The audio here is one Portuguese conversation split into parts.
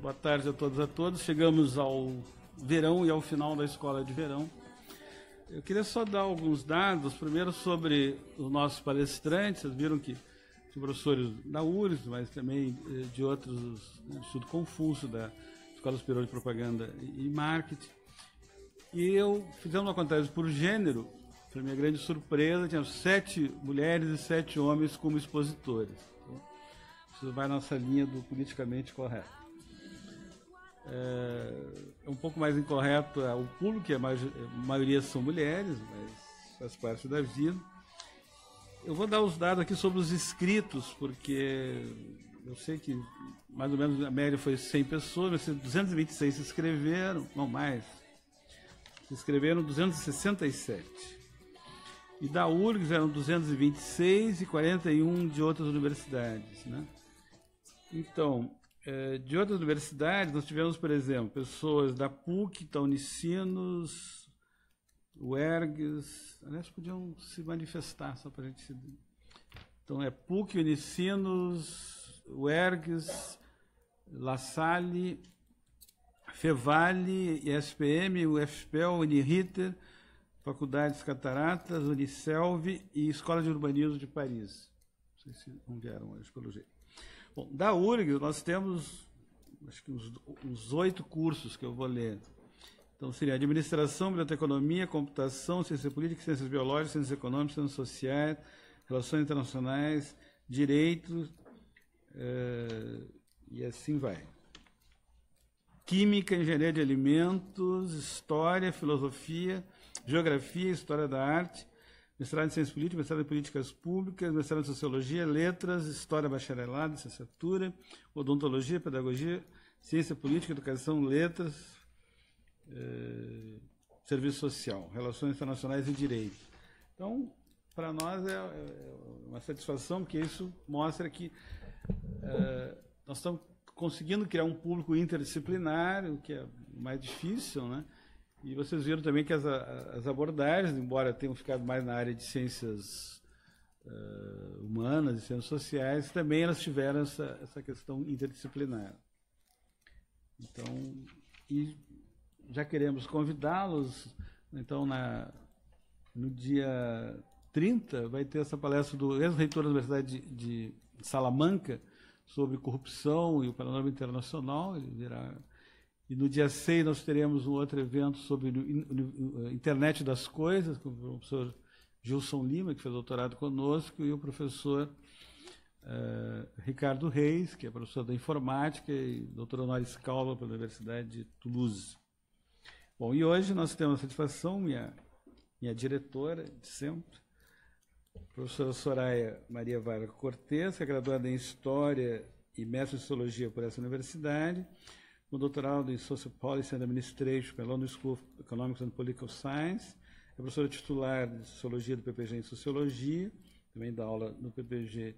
Boa tarde a todos e a todos. Chegamos ao verão e ao final da escola de verão. Eu queria só dar alguns dados, primeiro sobre os nossos palestrantes. Vocês viram que são professores da URGS, mas também de outros, do Instituto Confúcio, da Escola Superior de Propaganda e Marketing. E fizemos uma contagem por gênero. Para minha grande surpresa, tínhamos 7 mulheres e 7 homens como expositores. Então, isso vai nessa linha do politicamente correto. É um pouco mais incorreto o público, que a maioria são mulheres, mas faz parte da vida. Eu vou dar os dados aqui sobre os inscritos, porque eu sei que mais ou menos a média foi 100 pessoas, mas 226 se inscreveram, não mais. Se inscreveram 267. E da URGS eram 226 e 41 de outras universidades, né? Então, de outras universidades, nós tivemos, por exemplo, pessoas da PUC, da Unicinos, UERGS, aliás, podiam se manifestar só para a gente... Então, PUC, Unicinos, UERGS, La Salle, Fevale, ESPM, UFPEL, Uniriter, Faculdades Cataratas, Unicelv e Escola de Urbanismo de Paris. Não sei se não vieram hoje, pelo jeito. Bom, da URGS nós temos, acho que uns 8 cursos que eu vou ler. Então, seria Administração, Biblioteconomia, Computação, Ciência Política, Ciências Biológicas, Ciências Econômicas, Ciências Sociais, Relações Internacionais, Direito, e assim vai. Química, Engenharia de Alimentos, História, Filosofia, Geografia, História da Arte, mestrado em Ciências Políticas, mestrado em Políticas Públicas, mestrado em Sociologia, Letras, História Bacharelado, Licenciatura, Odontologia, Pedagogia, Ciência Política, Educação, Letras, Serviço Social, Relações Internacionais e Direito. Então, para nós é uma satisfação, porque isso mostra que nós estamos conseguindo criar um público interdisciplinar, o que é mais difícil, né? E vocês viram também que as abordagens, embora tenham ficado mais na área de ciências humanas e ciências sociais, também elas tiveram essa questão interdisciplinar. Então, e já queremos convidá-los. Então, no dia 30, vai ter essa palestra do ex-reitor da Universidade de Salamanca sobre corrupção e o panorama internacional. Ele virá. E no dia 6 nós teremos um outro evento sobre Internet das Coisas, com o professor Gilson Lima, que fez doutorado conosco, e o professor Ricardo Reis, que é professor da Informática e doutor honoris causa pela Universidade de Toulouse. Bom, e hoje nós temos a satisfação, minha diretora de sempre, a professora Soraya Maria Vargas Cortes, que é graduada em História e mestre em Sociologia por essa universidade, com doutorado em Social Policy and Administration pela London School of Economics and Political Science, é professora titular de Sociologia do PPG em Sociologia, também dá aula no PPG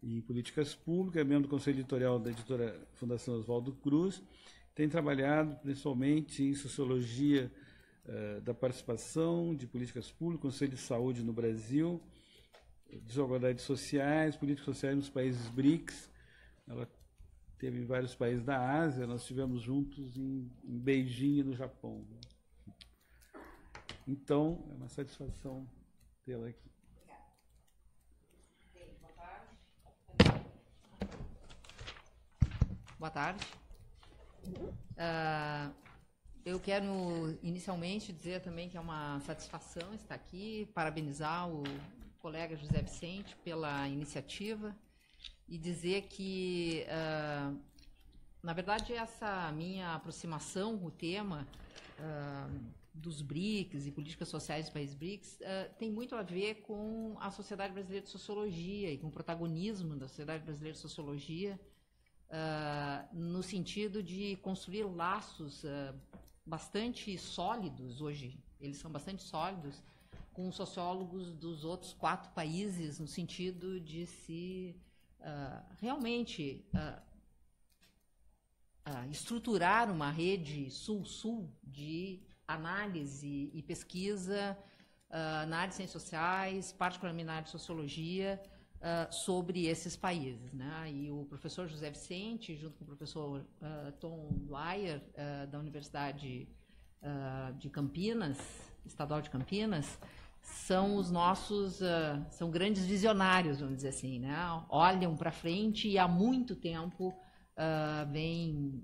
em Políticas Públicas, é membro do Conselho Editorial da editora Fundação Oswaldo Cruz, tem trabalhado principalmente em Sociologia da Participação, de Políticas Públicas, Conselho de Saúde no Brasil, Desigualdades Sociais, Políticas Sociais nos países BRICS. Ela teve em vários países da Ásia, nós estivemos juntos em Beijing, no Japão. Então, é uma satisfação tê-la aqui. Boa tarde. Eu quero inicialmente dizer também que é uma satisfação estar aqui, parabenizar o colega José Vicente pela iniciativa e dizer que, na verdade, essa minha aproximação com o tema dos BRICS e políticas sociais dos países BRICS tem muito a ver com a Sociedade Brasileira de Sociologia e com o protagonismo da Sociedade Brasileira de Sociologia no sentido de construir laços bastante sólidos hoje. Eles são bastante sólidos com sociólogos dos outros 4 países, no sentido de se realmente estruturar uma rede sul-sul de análise e pesquisa na área de ciências sociais, particularmente na área de sociologia, sobre esses países, né? E o professor José Vicente, junto com o professor Tom Dwyer, da Universidade de Campinas, Estadual de Campinas, são os nossos, são grandes visionários, vamos dizer assim, né? Olham para frente e há muito tempo vem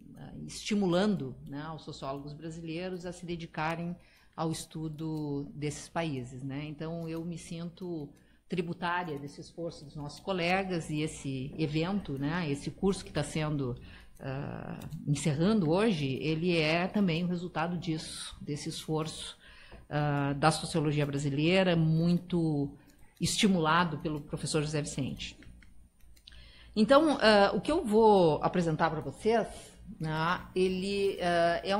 estimulando, né, os sociólogos brasileiros a se dedicarem ao estudo desses países, né? Então, eu me sinto tributária desse esforço dos nossos colegas, e esse evento, né, esse curso que está sendo encerrando hoje, ele é também o resultado disso, desse esforço da sociologia brasileira, muito estimulado pelo professor José Vicente. Então, o que eu vou apresentar para vocês, né, ele é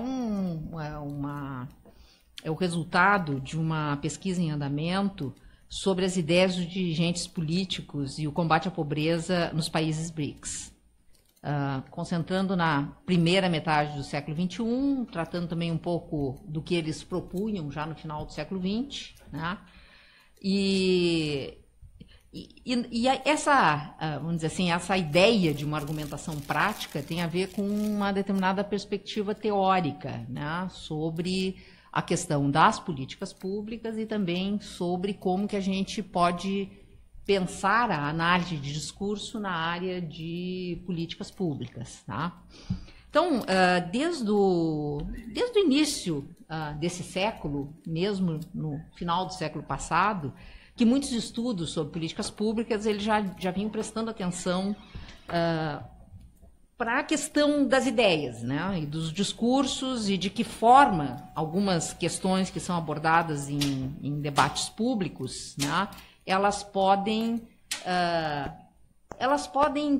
o resultado de uma pesquisa em andamento sobre as ideias dos dirigentes políticos e o combate à pobreza nos países BRICS, concentrando na primeira metade do século XXI, tratando também um pouco do que eles propunham já no final do século XX, né? E essa, vamos dizer assim, essa ideia de uma argumentação prática tem a ver com uma determinada perspectiva teórica, né, sobre a questão das políticas públicas e também sobre como que a gente pode pensar a análise de discurso na área de políticas públicas, tá? Então, desde o início desse século, mesmo no final do século passado, que muitos estudos sobre políticas públicas eles já vinham prestando atenção para a questão das ideias, né, e dos discursos, e de que forma algumas questões que são abordadas em debates públicos, né, elas podem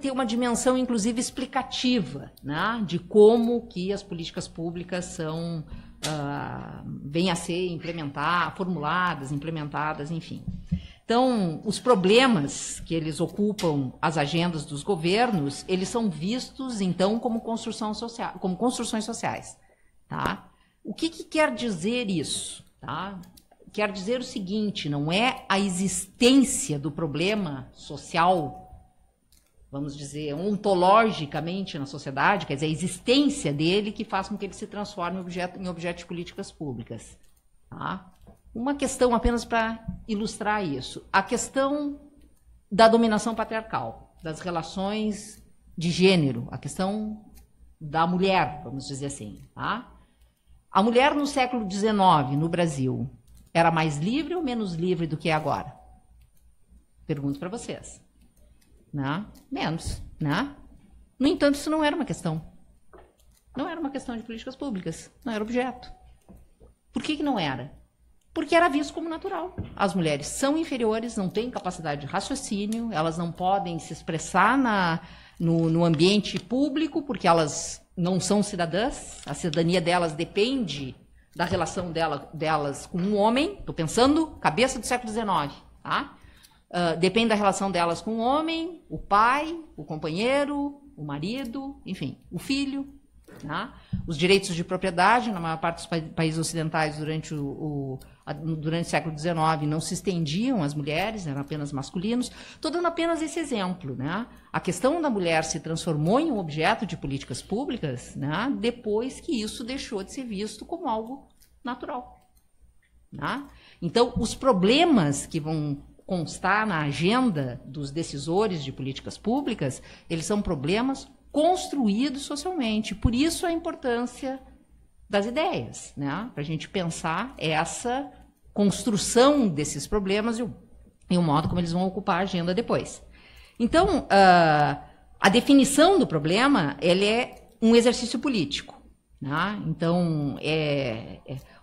ter uma dimensão, inclusive, explicativa, né, de como que as políticas públicas são vêm a ser formuladas, implementadas, enfim. Então, os problemas que eles ocupam as agendas dos governos, eles são vistos, então, como construções sociais. Tá? O que quer dizer isso? Tá? Quer dizer o seguinte, não é a existência do problema social, vamos dizer, ontologicamente na sociedade, quer dizer, a existência dele que faz com que ele se transforme em objeto de políticas públicas. Tá? Uma questão apenas para ilustrar isso. A questão da dominação patriarcal, das relações de gênero, a questão da mulher, vamos dizer assim. Tá? A mulher no século XIX, no Brasil, era mais livre ou menos livre do que é agora? Pergunto para vocês. Né? Menos. Né? No entanto, isso não era uma questão. Não era uma questão de políticas públicas. Não era objeto. Por que não era? Porque era visto como natural. As mulheres são inferiores, não têm capacidade de raciocínio, elas não podem se expressar no ambiente público, porque elas não são cidadãs, a cidadania delas depende da relação delas com um homem, estou pensando, cabeça do século XIX, tá? Depende da relação delas com o homem, o pai, o companheiro, o marido, enfim, o filho. Tá? Os direitos de propriedade, na maior parte dos países ocidentais, durante o século XIX, não se estendiam às mulheres, eram apenas masculinos. Estou dando apenas esse exemplo. Né? A questão da mulher se transformou em um objeto de políticas públicas, né, depois que isso deixou de ser visto como algo natural. Tá? Então, os problemas que vão constar na agenda dos decisores de políticas públicas, eles são problemas construídos socialmente. Por isso a importância das ideias, né? Para a gente pensar essa construção desses problemas e o modo como eles vão ocupar a agenda depois. Então, a definição do problema ele é um exercício político. Né? Então,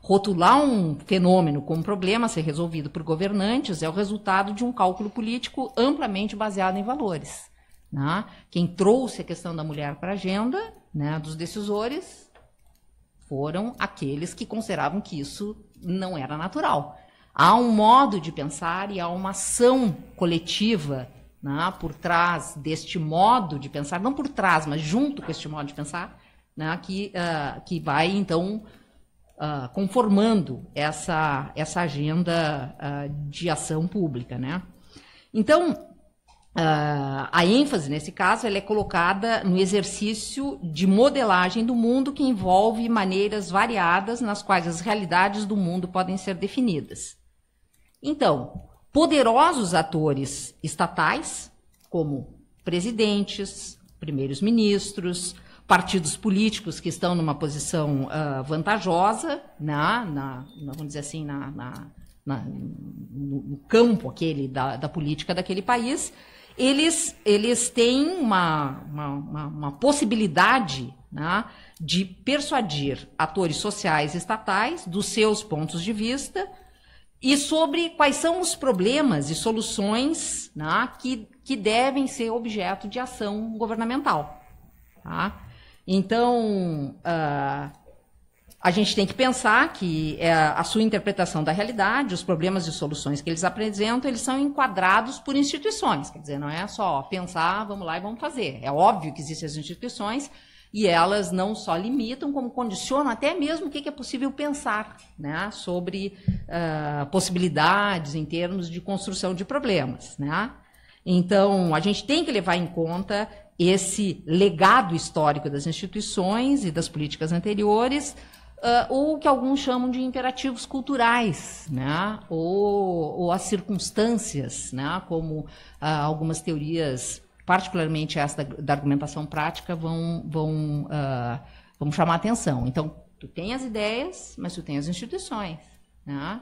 rotular um fenômeno como problema a ser resolvido por governantes é o resultado de um cálculo político amplamente baseado em valores. Né? Quem trouxe a questão da mulher para a agenda, né, dos decisores foram aqueles que consideravam que isso não era natural. Há um modo de pensar e há uma ação coletiva, né, por trás deste modo de pensar, não por trás, mas junto com este modo de pensar, né, que vai, então, conformando essa agenda de ação pública. Né? Então, a ênfase, nesse caso, ela é colocada no exercício de modelagem do mundo que envolve maneiras variadas nas quais as realidades do mundo podem ser definidas. Então, poderosos atores estatais, como presidentes, primeiros ministros, partidos políticos que estão numa posição vantajosa, vamos dizer assim, no campo aquele da política daquele país, eles têm uma possibilidade, né, de persuadir atores sociais estatais dos seus pontos de vista e sobre quais são os problemas e soluções, né, que devem ser objeto de ação governamental. Tá? Então, a gente tem que pensar que a sua interpretação da realidade, os problemas e soluções que eles apresentam, eles são enquadrados por instituições. Quer dizer, não é só pensar, vamos lá e vamos fazer. É óbvio que existem as instituições e elas não só limitam, como condicionam até mesmo o que é possível pensar, né, sobre possibilidades em termos de construção de problemas. Né? Então, a gente tem que levar em conta esse legado histórico das instituições e das políticas anteriores, ou o que alguns chamam de imperativos culturais, né? ou as circunstâncias, né? Como algumas teorias, particularmente essa da argumentação prática, vão chamar a atenção. Então, tu tem as ideias, mas tu tem as instituições. Né?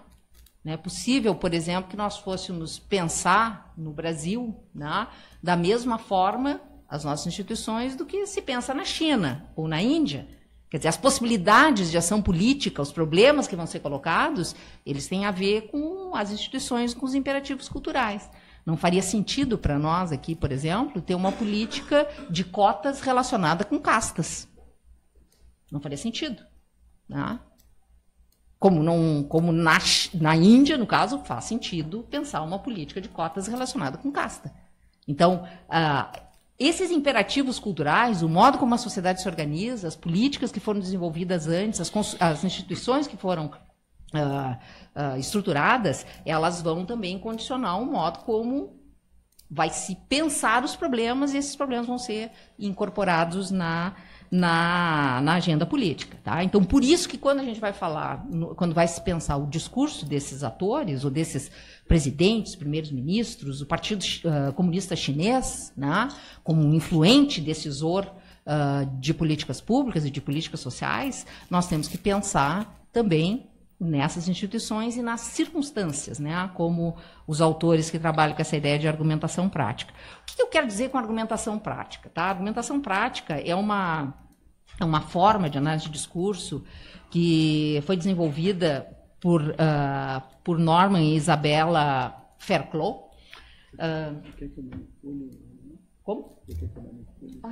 Não é possível, por exemplo, que nós fôssemos pensar no Brasil, né, da mesma forma as nossas instituições do que se pensa na China ou na Índia. Quer dizer, as possibilidades de ação política, os problemas que vão ser colocados, eles têm a ver com as instituições, com os imperativos culturais. Não faria sentido para nós aqui, por exemplo, ter uma política de cotas relacionada com castas. Não faria sentido. Né? Como na Índia, no caso, faz sentido pensar uma política de cotas relacionada com casta. Então, esses imperativos culturais, o modo como a sociedade se organiza, as políticas que foram desenvolvidas antes, as instituições que foram estruturadas, elas vão também condicionar o modo como vai se pensar os problemas, e esses problemas vão ser incorporados na agenda política. Tá? Então, por isso que quando a gente vai falar, quando vai se pensar o discurso desses atores, ou desses presidentes, primeiros ministros, o Partido Comunista Chinês, né, como um influente decisor de políticas públicas e de políticas sociais, nós temos que pensar também nessas instituições e nas circunstâncias, né, como os autores que trabalham com essa ideia de argumentação prática. O que eu quero dizer com argumentação prática? Tá? A argumentação prática é uma forma de análise de discurso que foi desenvolvida por Norman e Isabella Fairclough. Como?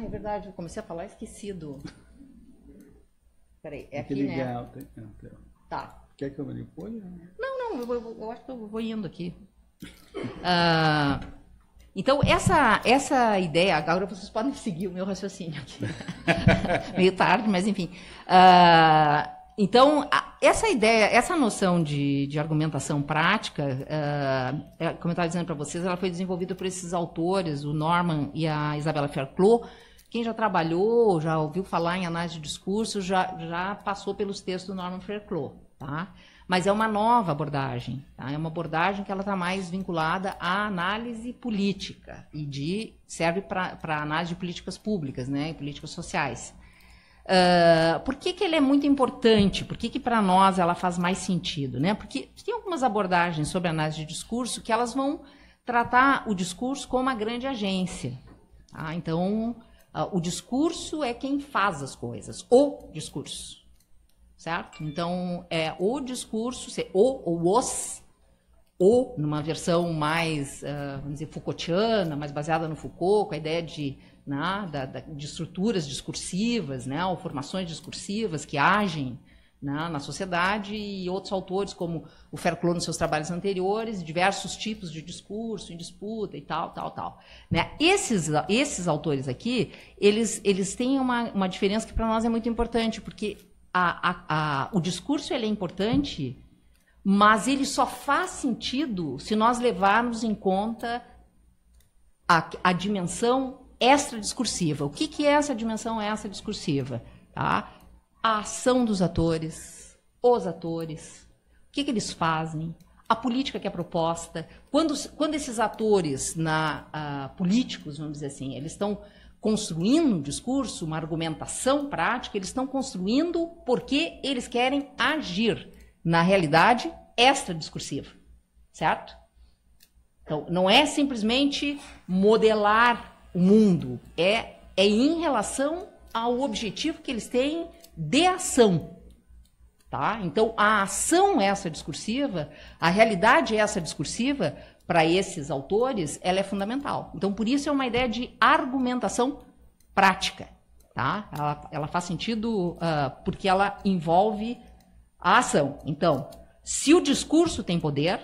É verdade, eu comecei a falar e esqueci do... Peraí, é aqui, né? Tá. Quer que eu manipule? Não, eu acho que eu vou indo aqui. Então, essa ideia, agora vocês podem seguir o meu raciocínio aqui. Meio tarde, mas enfim. Então, essa ideia, essa noção de argumentação prática, como eu estava dizendo para vocês, ela foi desenvolvida por esses autores, o Norman e a Isabella Fairclough. Quem já trabalhou, já ouviu falar em análise de discurso, já passou pelos textos do Norman Fairclough. Tá? Mas é uma nova abordagem. Tá? É uma abordagem que ela está mais vinculada à análise política e serve para análise de políticas públicas, né, e políticas sociais. Por que ela é muito importante? Por que para nós ela faz mais sentido? Né? Porque tem algumas abordagens sobre análise de discurso que elas vão tratar o discurso como uma grande agência. Tá? Então, o discurso é quem faz as coisas, o discurso. Certo? Então, o discurso, numa versão mais, vamos dizer, Foucaultiana, mais baseada no Foucault, com a ideia de estruturas discursivas, né, ou formações discursivas que agem, né, na sociedade, e outros autores, como o Fairclough nos seus trabalhos anteriores, diversos tipos de discurso, em disputa e tal. Né? Esses autores aqui, eles têm uma diferença que para nós é muito importante, porque o discurso ele é importante, mas ele só faz sentido se nós levarmos em conta a dimensão extradiscursiva. O que é essa dimensão extradiscursiva? Tá? A ação dos atores, os atores, o que eles fazem, a política que é proposta. Quando esses atores políticos, vamos dizer assim, eles estão construindo um discurso, uma argumentação prática, eles estão construindo porque eles querem agir na realidade extradiscursiva, certo? Então, não é simplesmente modelar o mundo, é em relação ao objetivo que eles têm de ação. Tá? Então, a ação essa discursiva, a realidade essa discursiva, para esses autores, ela é fundamental. Então, por isso é uma ideia de argumentação prática. Tá? Ela faz sentido porque ela envolve a ação. Então, se o discurso tem poder,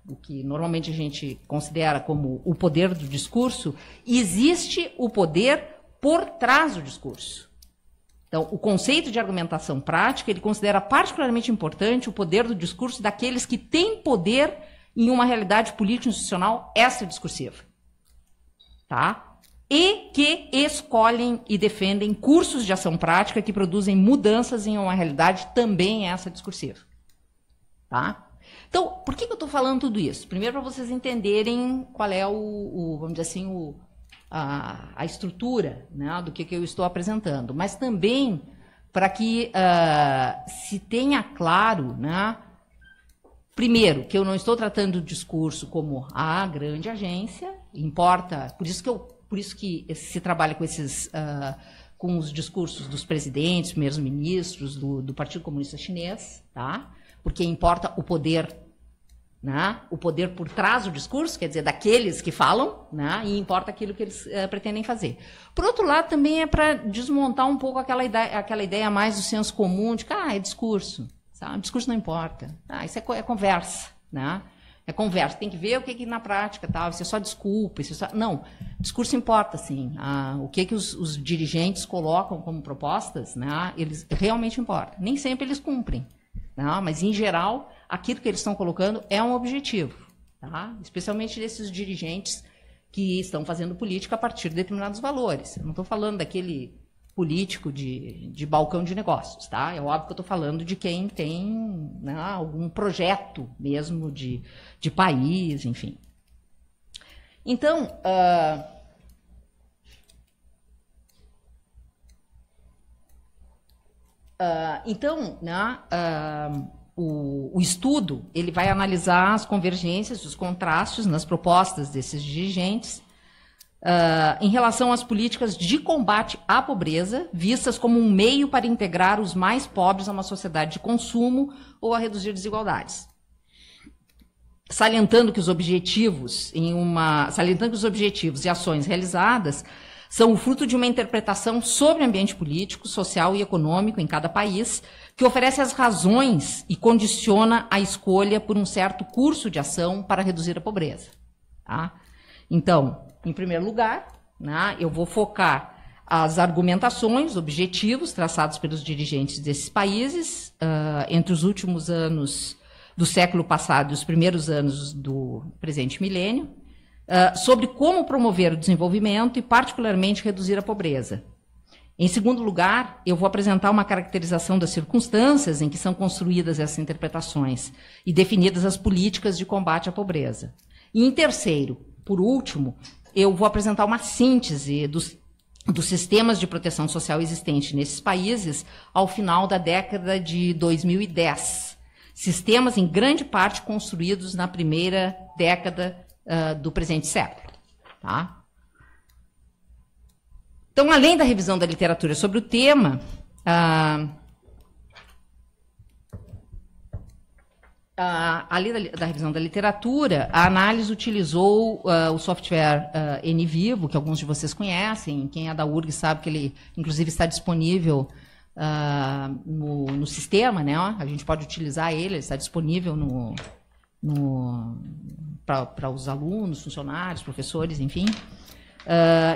o que normalmente a gente considera como o poder do discurso, existe o poder por trás do discurso. Então, o conceito de argumentação prática, ele considera particularmente importante o poder do discurso daqueles que têm poder em uma realidade político-institucional extradiscursiva. Tá? E que escolhem e defendem cursos de ação prática que produzem mudanças em uma realidade também extradiscursiva. Tá? Então, por que eu estou falando tudo isso? Primeiro, para vocês entenderem qual é vamos dizer assim, a estrutura, né, do que eu estou apresentando, mas também para que se tenha claro, né, primeiro, que eu não estou tratando o discurso como a grande agência, importa, por isso que se trabalha com com os discursos dos presidentes, primeiros ministros do Partido Comunista Chinês, tá? Porque importa o poder, né? O poder por trás do discurso, quer dizer, daqueles que falam, né? E importa aquilo que eles pretendem fazer. Por outro lado, também é para desmontar um pouco aquela ideia mais do senso comum de que é discurso, sabe? Discurso não importa. Isso é conversa, né? É conversa. Tem que ver o que na prática, tal. Isso é só desculpa. Não, discurso importa, sim. O que os dirigentes colocam como propostas, né? Eles realmente importam. Nem sempre eles cumprem, né? Mas, em geral, aquilo que eles estão colocando é um objetivo, tá? Especialmente desses dirigentes que estão fazendo política a partir de determinados valores. Eu não estou falando daquele político de balcão de negócios, tá? É óbvio que eu estou falando de quem tem, né, algum projeto mesmo de país, enfim. Então, né, o estudo ele vai analisar as convergências, os contrastes nas propostas desses dirigentes em relação às políticas de combate à pobreza, vistas como um meio para integrar os mais pobres a uma sociedade de consumo ou a reduzir desigualdades. Salientando que os objetivos e ações realizadas são o fruto de uma interpretação sobre o ambiente político, social e econômico em cada país, que oferece as razões e condiciona a escolha por um certo curso de ação para reduzir a pobreza. Tá? Então, em primeiro lugar, né, eu vou focar as argumentações, objetivos traçados pelos dirigentes desses países entre os últimos anos do século passado e os primeiros anos do presente milênio, sobre como promover o desenvolvimento e, particularmente, reduzir a pobreza. Em segundo lugar, eu vou apresentar uma caracterização das circunstâncias em que são construídas essas interpretações e definidas as políticas de combate à pobreza. E, em terceiro, por último, eu vou apresentar uma síntese dos sistemas de proteção social existentes nesses países ao final da década de 2010. Sistemas, em grande parte, construídos na primeira década do presente século. Tá? Então, além da revisão da literatura sobre o tema, além da revisão da literatura, a análise utilizou o software NVivo, que alguns de vocês conhecem. Quem é da URG sabe que ele, inclusive, está disponível no sistema, né? A gente pode utilizar ele está disponível para os alunos, funcionários, professores, enfim.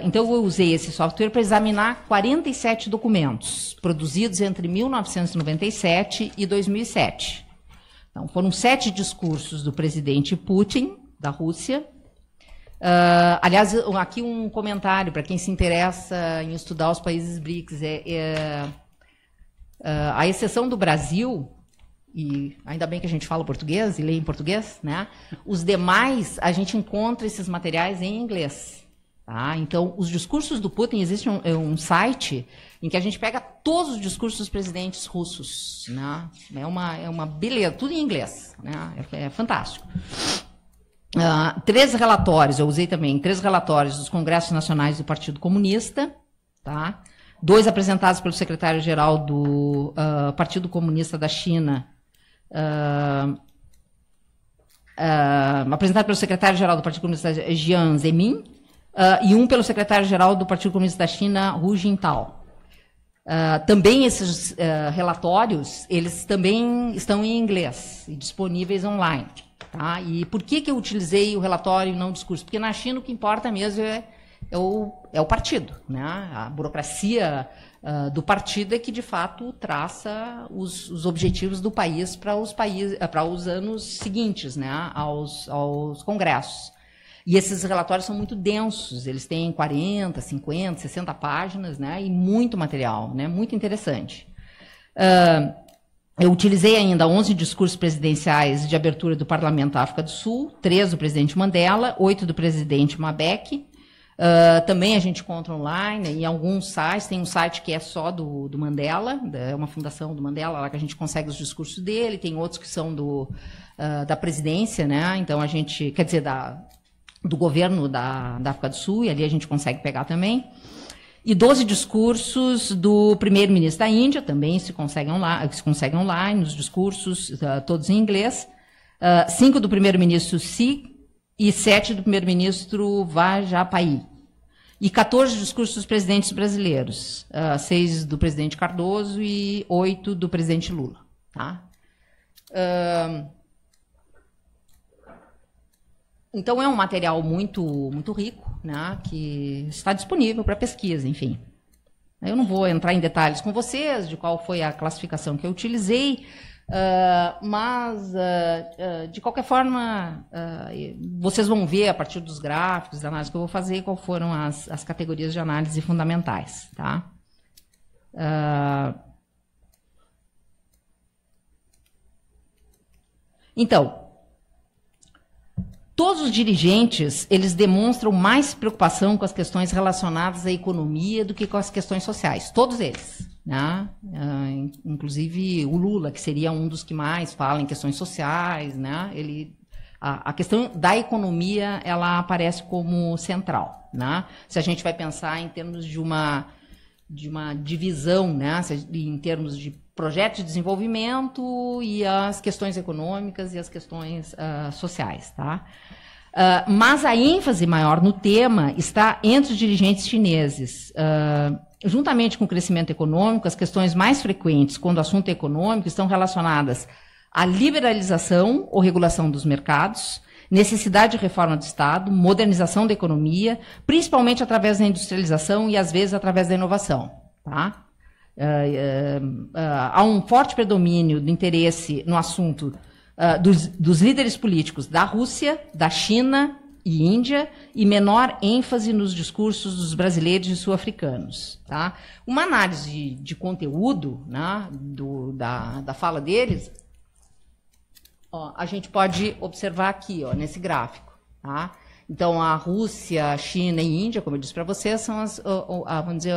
Então, eu usei esse software para examinar 47 documentos produzidos entre 1997 e 2007. Então, foram 7 discursos do presidente Putin, da Rússia, Aliás, aqui um comentário para quem se interessa em estudar os países BRICS. A exceção do Brasil, e ainda bem que a gente fala português e lê em português, né? Os demais, a gente encontra esses materiais em inglês. Tá? Então, os discursos do Putin, existe um site em que a gente pega todos os discursos dos presidentes russos. Né? É uma beleza, tudo em inglês. Né? É fantástico. 3 relatórios, eu usei também 3 relatórios dos Congressos Nacionais do Partido Comunista, tá? 2 apresentados pelo secretário-geral do Partido Comunista da China, apresentado pelo secretário-geral do Partido Comunista Jiang Zemin, e um pelo secretário-geral do Partido Comunista da China, Hu Jintao. Também esses relatórios, eles também estão em inglês e disponíveis online. Tá? E por que eu utilizei o relatório e não o discurso? Porque na China o que importa mesmo é o partido. Né? A burocracia do partido é que, de fato, traça os objetivos do país para os anos seguintes, né? aos congressos. E esses relatórios são muito densos, eles têm 40, 50, 60 páginas, né? E muito material, né? Muito interessante. Eu utilizei ainda 11 discursos presidenciais de abertura do Parlamento da África do Sul, 3 do presidente Mandela, 8 do presidente Mbeki. Também a gente encontra online em alguns sites, tem um site que é só do Mandela, é uma fundação do Mandela, lá que a gente consegue os discursos dele, tem outros que são da presidência, né? Então a gente, quer dizer, do governo da África do Sul, e ali a gente consegue pegar também. E 12 discursos do primeiro-ministro da Índia, também se conseguem online, os discursos, todos em inglês. 5 do primeiro-ministro Xi e 7 do primeiro-ministro Vajpayee. E 14 discursos dos presidentes brasileiros. 6 do presidente Cardoso e 8 do presidente Lula. Tá? Então, é um material muito, muito rico, né, que está disponível para pesquisa, enfim. Eu não vou entrar em detalhes com vocês de qual foi a classificação que eu utilizei, mas, de qualquer forma, vocês vão ver, a partir dos gráficos, da análise que eu vou fazer, qual foram as categorias de análise fundamentais. Tá? Então, todos os dirigentes, eles demonstram mais preocupação com as questões relacionadas à economia do que com as questões sociais. Todos eles. Né? Inclusive o Lula, que seria um dos que mais fala em questões sociais. Né? A questão da economia, ela aparece como central. Né? Se a gente vai pensar em termos de uma divisão, né? Em termos de projetos de desenvolvimento e as questões econômicas e as questões sociais. Tá? Mas a ênfase maior no tema está entre os dirigentes chineses. Juntamente com o crescimento econômico, as questões mais frequentes quando o assunto é econômico estão relacionadas à liberalização ou regulação dos mercados, necessidade de reforma do Estado, modernização da economia, principalmente através da industrialização e, às vezes, através da inovação. Tá? Há um forte predomínio do interesse no assunto dos líderes políticos da Rússia, da China e Índia, e menor ênfase nos discursos dos brasileiros e sul-africanos. Tá? Uma análise de conteúdo, né, da fala deles, a gente pode observar aqui, nesse gráfico. Tá? Então, a Rússia, a China e a Índia, como eu disse para vocês, são vamos dizer,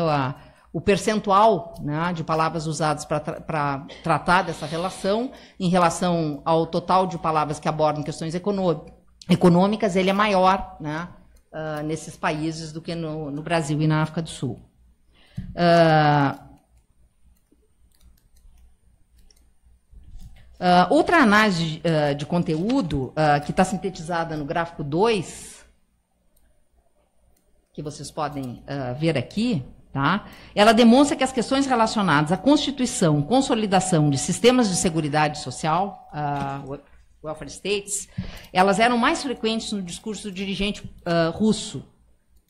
o percentual, né, de palavras usadas para tratar dessa relação, em relação ao total de palavras que abordam questões econômicas, ele é maior, né, nesses países do que no Brasil e na África do Sul. Outra análise de conteúdo, que está sintetizada no gráfico 2, que vocês podem ver aqui, tá? Ela demonstra que as questões relacionadas à constituição, consolidação de sistemas de seguridade social, welfare states, elas eram mais frequentes no discurso do dirigente russo,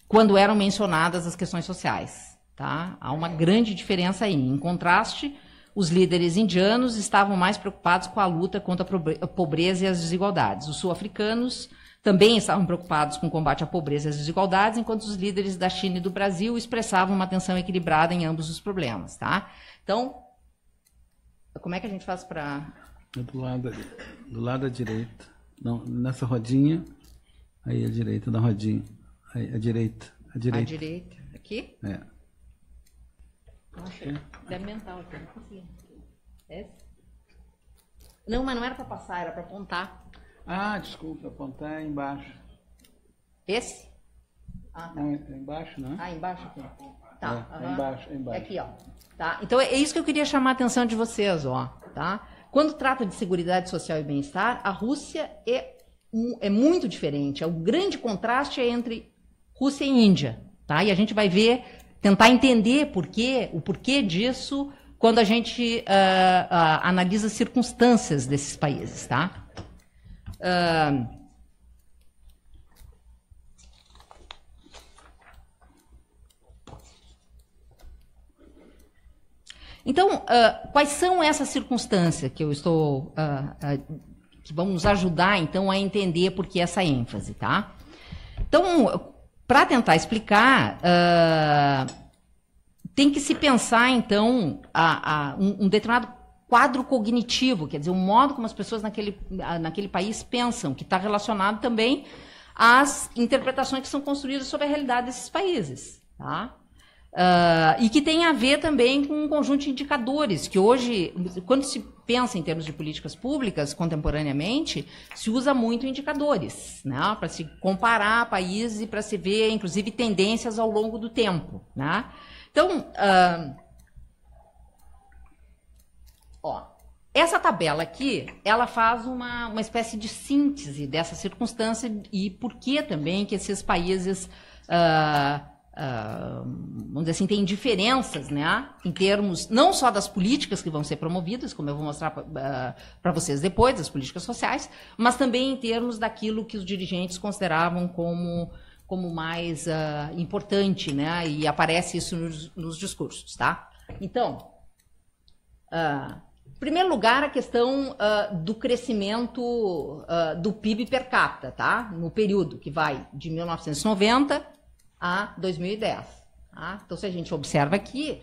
quando eram mencionadas as questões sociais. Tá? Há uma grande diferença aí. Em contraste, os líderes indianos estavam mais preocupados com a luta contra a pobreza e as desigualdades. Os sul-africanos também estavam preocupados com o combate à pobreza e às desigualdades, enquanto os líderes da China e do Brasil expressavam uma atenção equilibrada em ambos os problemas, tá? Então, como é que a gente faz para... Do lado à direita. Não, nessa rodinha, aí à direita da rodinha. Aí, à direita. À direita. Aqui? É. Nossa, deve mental aqui, não consegui. Esse? Não, mas não era para passar, era para apontar. Ah, desculpa, apontar embaixo. Esse? Ah, tá. Não, é embaixo, não é? Ah, embaixo aqui. Tá. É embaixo, é embaixo. Aqui, ó. Tá? Então, é isso que eu queria chamar a atenção de vocês, ó. Tá? Quando trata de seguridade social e bem-estar, a Rússia é muito diferente. O grande contraste é entre Rússia e Índia. Tá? E a gente vai ver, tentar entender o porquê disso quando a gente analisa as circunstâncias desses países. Tá? Então, quais são essas circunstâncias que eu estou que vão nos ajudar então a entender por que essa ênfase, tá? Então, para tentar explicar, tem que se pensar então um determinado quadro cognitivo, quer dizer, o modo como as pessoas naquele país pensam, que está relacionado também às interpretações que são construídas sobre a realidade desses países, tá? E que tem a ver também com um conjunto de indicadores, que hoje, quando se pensa em termos de políticas públicas, contemporaneamente, se usa muito indicadores, né, para se comparar países e para se ver, inclusive, tendências ao longo do tempo. Né? Então, essa tabela aqui, ela faz uma espécie de síntese dessa circunstância e por que também que esses países... vamos dizer assim, tem diferenças, né, em termos não só das políticas que vão ser promovidas, como eu vou mostrar para vocês depois, das políticas sociais, mas também em termos daquilo que os dirigentes consideravam como mais importante, né, e aparece isso nos discursos, tá? Então, em primeiro lugar, a questão do crescimento do PIB per capita, tá? No período que vai de 1990 a 2010. Tá? Então, se a gente observa aqui,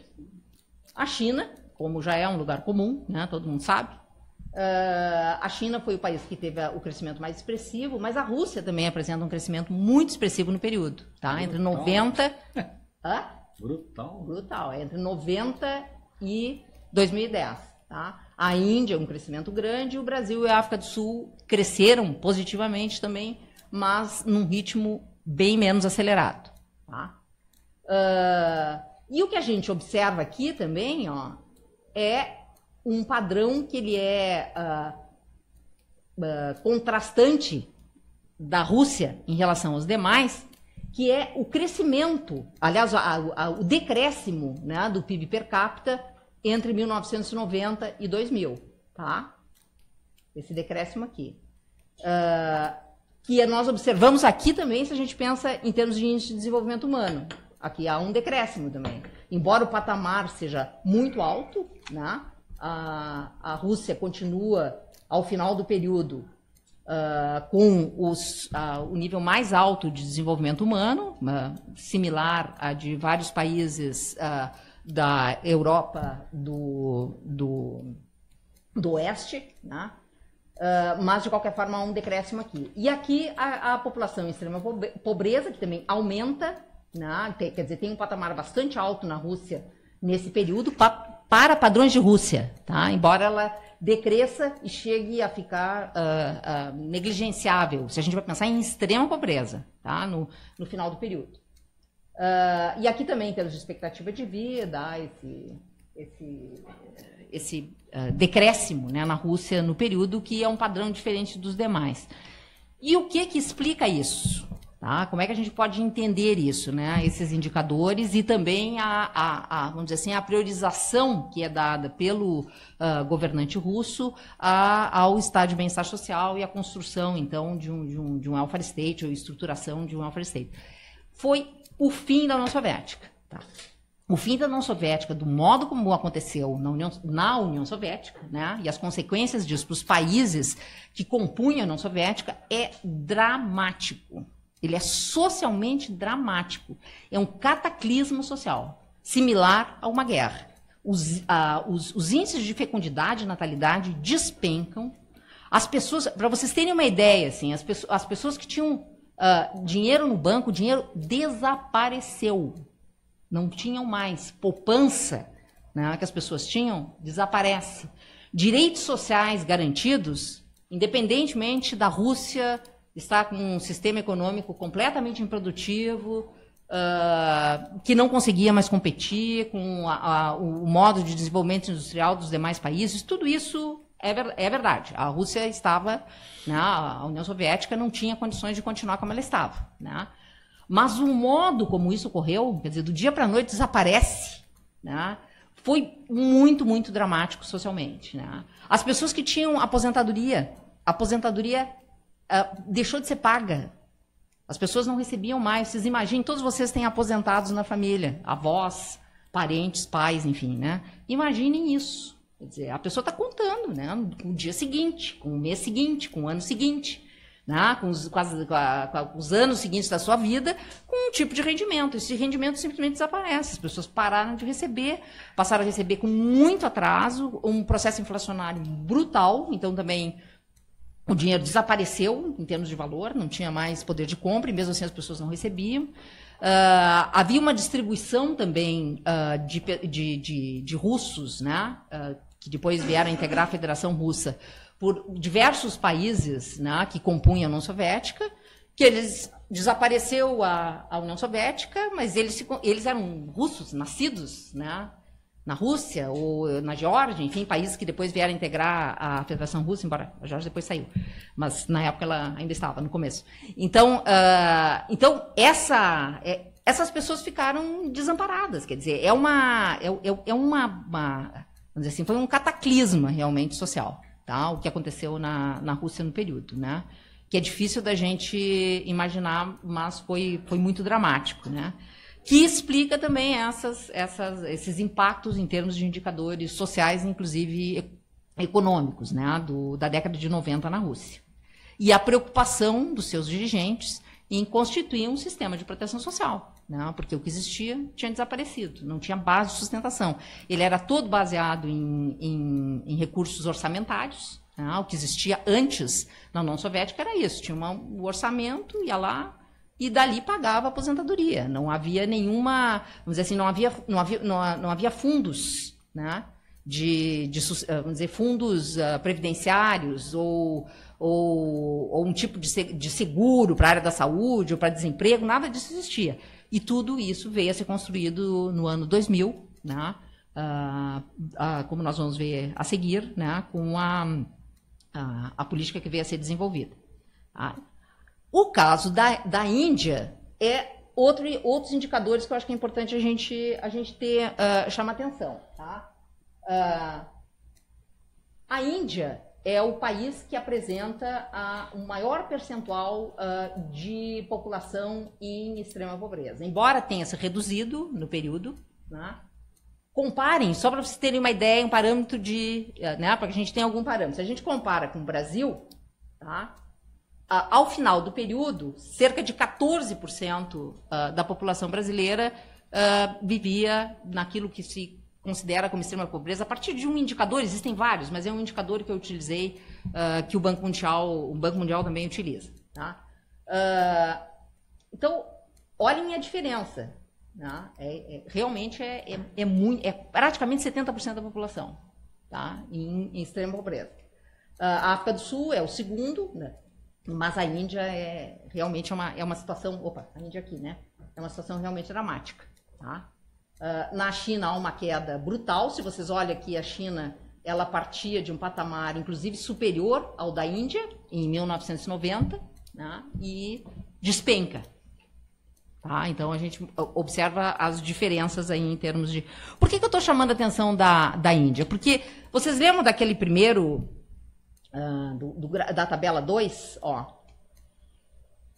a China, como já é um lugar comum, né, todo mundo sabe, a China foi o país que teve o crescimento mais expressivo, mas a Rússia também apresenta um crescimento muito expressivo no período. Tá? Entre 90... Brutal. Entre 90 e 2010. Tá? A Índia, um crescimento grande, o Brasil e a África do Sul cresceram positivamente também, mas num ritmo bem menos acelerado. Tá? E o que a gente observa aqui também, ó, é um padrão que ele é contrastante da Rússia em relação aos demais, que é o crescimento, aliás, o decréscimo, né, do PIB per capita entre 1990 e 2000. Tá? Esse decréscimo aqui. Que nós observamos aqui também, se a gente pensa em termos de índice de desenvolvimento humano. Aqui há um decréscimo também. Embora o patamar seja muito alto, né, a Rússia continua, ao final do período, com o nível mais alto de desenvolvimento humano, similar a de vários países da Europa do Oeste, né? Mas, de qualquer forma, há um decréscimo aqui. E aqui a população em extrema pobreza, que também aumenta, né? Quer dizer, tem um patamar bastante alto na Rússia nesse período, para padrões de Rússia, tá? Embora ela decresça e chegue a ficar negligenciável, se a gente vai pensar em extrema pobreza, tá? No final do período. E aqui também, em termos de expectativa de vida, esse decréscimo, né, na Rússia no período, que é um padrão diferente dos demais. E o que explica isso? Tá? Como é que a gente pode entender isso, né? Esses indicadores e também vamos dizer assim, a priorização que é dada pelo governante russo ao estado de bem-estar social e a construção, então, de um welfare state, ou estruturação de um welfare state. Foi o fim da União Soviética. Tá? o fim da União Soviética, do modo como aconteceu na União Soviética, né, e as consequências disso para os países que compunham a União Soviética, é dramático. Ele é socialmente dramático. É um cataclismo social, similar a uma guerra. Os índices de fecundidade e natalidade despencam. As pessoas, para vocês terem uma ideia, assim, as pessoas que tinham dinheiro no banco, o dinheiro desapareceu. Não tinham mais. Poupança, né, que as pessoas tinham, desaparece. Direitos sociais garantidos, independentemente da Rússia estar com um sistema econômico completamente improdutivo, que não conseguia mais competir com o modo de desenvolvimento industrial dos demais países, tudo isso é verdade. A Rússia estava, né, a União Soviética não tinha condições de continuar como ela estava, né? Mas o modo como isso ocorreu, quer dizer, do dia para a noite desaparece, né, foi muito, muito dramático socialmente, né? As pessoas que tinham aposentadoria deixou de ser paga. As pessoas não recebiam mais. Vocês imaginem, todos vocês têm aposentados na família, avós, parentes, pais, enfim, né? Imaginem isso. Quer dizer, a pessoa está contando, né, com o dia seguinte, com o mês seguinte, com o ano seguinte, né, com os anos seguintes da sua vida, com um tipo de rendimento. Esse rendimento simplesmente desaparece. As pessoas pararam de receber, passaram a receber com muito atraso, um processo inflacionário brutal, então também o dinheiro desapareceu em termos de valor, não tinha mais poder de compra, e mesmo assim as pessoas não recebiam. Havia uma distribuição também de russos, né, que depois vieram a integrar a Federação Russa, por diversos países, né, que compunham a União Soviética, que eles desapareceu a União Soviética, mas eles eram russos, nascidos, né, na Rússia ou na Geórgia, enfim, países que depois vieram integrar a Federação Russa, embora a Geórgia depois saiu, mas na época ela ainda estava, no começo. Então, essas pessoas ficaram desamparadas, quer dizer, vamos dizer assim, foi um cataclisma realmente social, tá? O que aconteceu na Rússia no período, né? Que é difícil da gente imaginar, mas foi muito dramático, né? Que explica também esses impactos em termos de indicadores sociais, inclusive econômicos, né, da década de 90 na Rússia. E a preocupação dos seus dirigentes em constituir um sistema de proteção social, né, porque o que existia tinha desaparecido, não tinha base de sustentação. Ele era todo baseado em recursos orçamentários, né, o que existia antes na União Soviética era isso, tinha um orçamento, ia lá, e dali pagava a aposentadoria. Não havia nenhuma, vamos dizer assim, não havia fundos, né, vamos dizer, fundos previdenciários ou um tipo de seguro para a área da saúde ou para desemprego, nada disso existia. E tudo isso veio a ser construído no ano 2000, né, como nós vamos ver a seguir, né, com a política que veio a ser desenvolvida. O caso da Índia é outros indicadores que eu acho que é importante a gente ter, chamar atenção. Tá? A Índia é o país que apresenta o maior percentual de população em extrema pobreza. Embora tenha se reduzido no período, né? Comparem, só para vocês terem uma ideia, um parâmetro né, para que a gente tenha algum parâmetro. Se a gente compara com o Brasil, tá? Ao final do período, cerca de 14% da população brasileira vivia naquilo que se considera como extrema pobreza, a partir de um indicador, existem vários, mas é um indicador que eu utilizei, que o Banco Mundial também utiliza. Tá? Então, olhem a diferença. Né? Realmente é praticamente 70% da população, tá? em extrema pobreza. A África do Sul é o segundo, né? Mas a Índia realmente é uma situação... Opa, a Índia aqui, né? É uma situação realmente dramática. Tá? Na China há uma queda brutal. Se vocês olham aqui, a China ela partia de um patamar, inclusive, superior ao da Índia, em 1990, né? E despenca. Tá? Então, a gente observa as diferenças aí em termos de... Por que eu estou chamando a atenção da Índia? Porque vocês lembram daquele primeiro... da tabela 2, ó.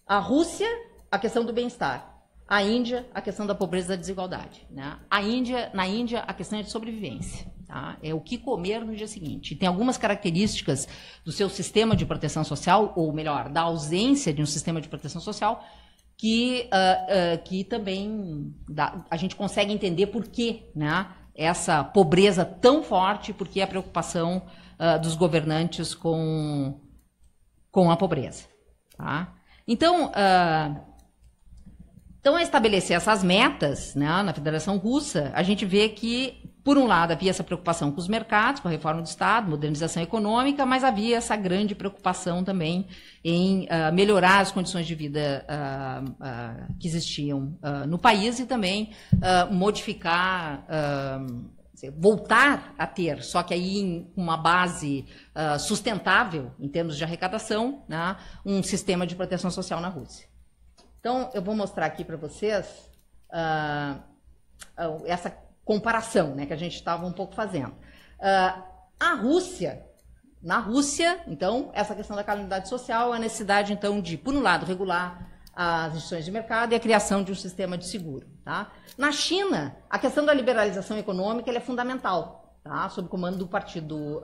A Rússia, a questão do bem-estar. A Índia, a questão da pobreza e da desigualdade. Né? Na Índia, a questão é de sobrevivência. Tá? É o que comer no dia seguinte. E tem algumas características do seu sistema de proteção social, ou melhor, da ausência de um sistema de proteção social, que também a gente consegue entender por que, né, essa pobreza tão forte, por que a preocupação dos governantes com a pobreza. Tá? Então, a estabelecer essas metas, né, na Federação Russa, a gente vê que, por um lado, havia essa preocupação com os mercados, com a reforma do Estado, modernização econômica, mas havia essa grande preocupação também em melhorar as condições de vida que existiam no país e também modificar, voltar a ter, só que aí em uma base sustentável, em termos de arrecadação, né, um sistema de proteção social na Rússia. Então, eu vou mostrar aqui para vocês essa comparação, né, que a gente estava um pouco fazendo. Na Rússia, então, essa questão da calamidade social, a necessidade, então, de, por um lado, regular as instituições de mercado e a criação de um sistema de seguro. Tá? Na China, a questão da liberalização econômica ela é fundamental, tá? Sob o comando do Partido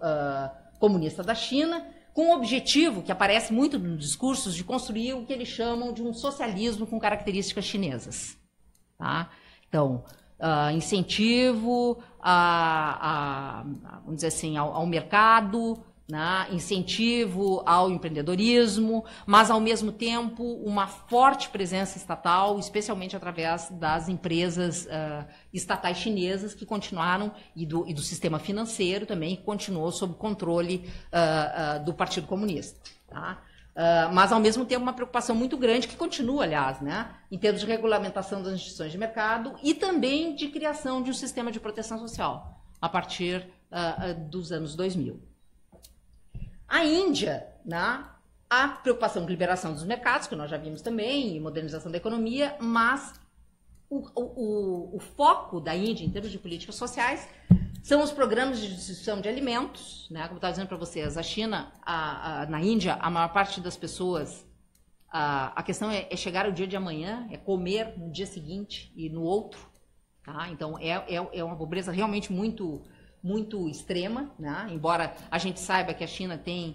Comunista da China, com o objetivo, que aparece muito nos discursos, de construir o que eles chamam de um socialismo com características chinesas. Tá? Então, incentivo vamos dizer assim, ao mercado, né? Incentivo ao empreendedorismo, mas, ao mesmo tempo, uma forte presença estatal, especialmente através das empresas estatais chinesas que continuaram, e do sistema financeiro também, que continuou sob controle do Partido Comunista. Tá? Mas, ao mesmo tempo, uma preocupação muito grande, que continua, aliás, né, em termos de regulamentação das instituições de mercado e também de criação de um sistema de proteção social, a partir dos anos 2000. A Índia, né, a preocupação com liberação dos mercados, que nós já vimos também, e modernização da economia, mas o foco da Índia, em termos de políticas sociais, são os programas de distribuição de alimentos, né? Como eu estava dizendo para vocês, a China, na Índia, a maior parte das pessoas, a questão é chegar ao dia de amanhã, é comer no dia seguinte e no outro. Tá? Então, é uma pobreza realmente muito, muito extrema, né? Embora a gente saiba que a China tem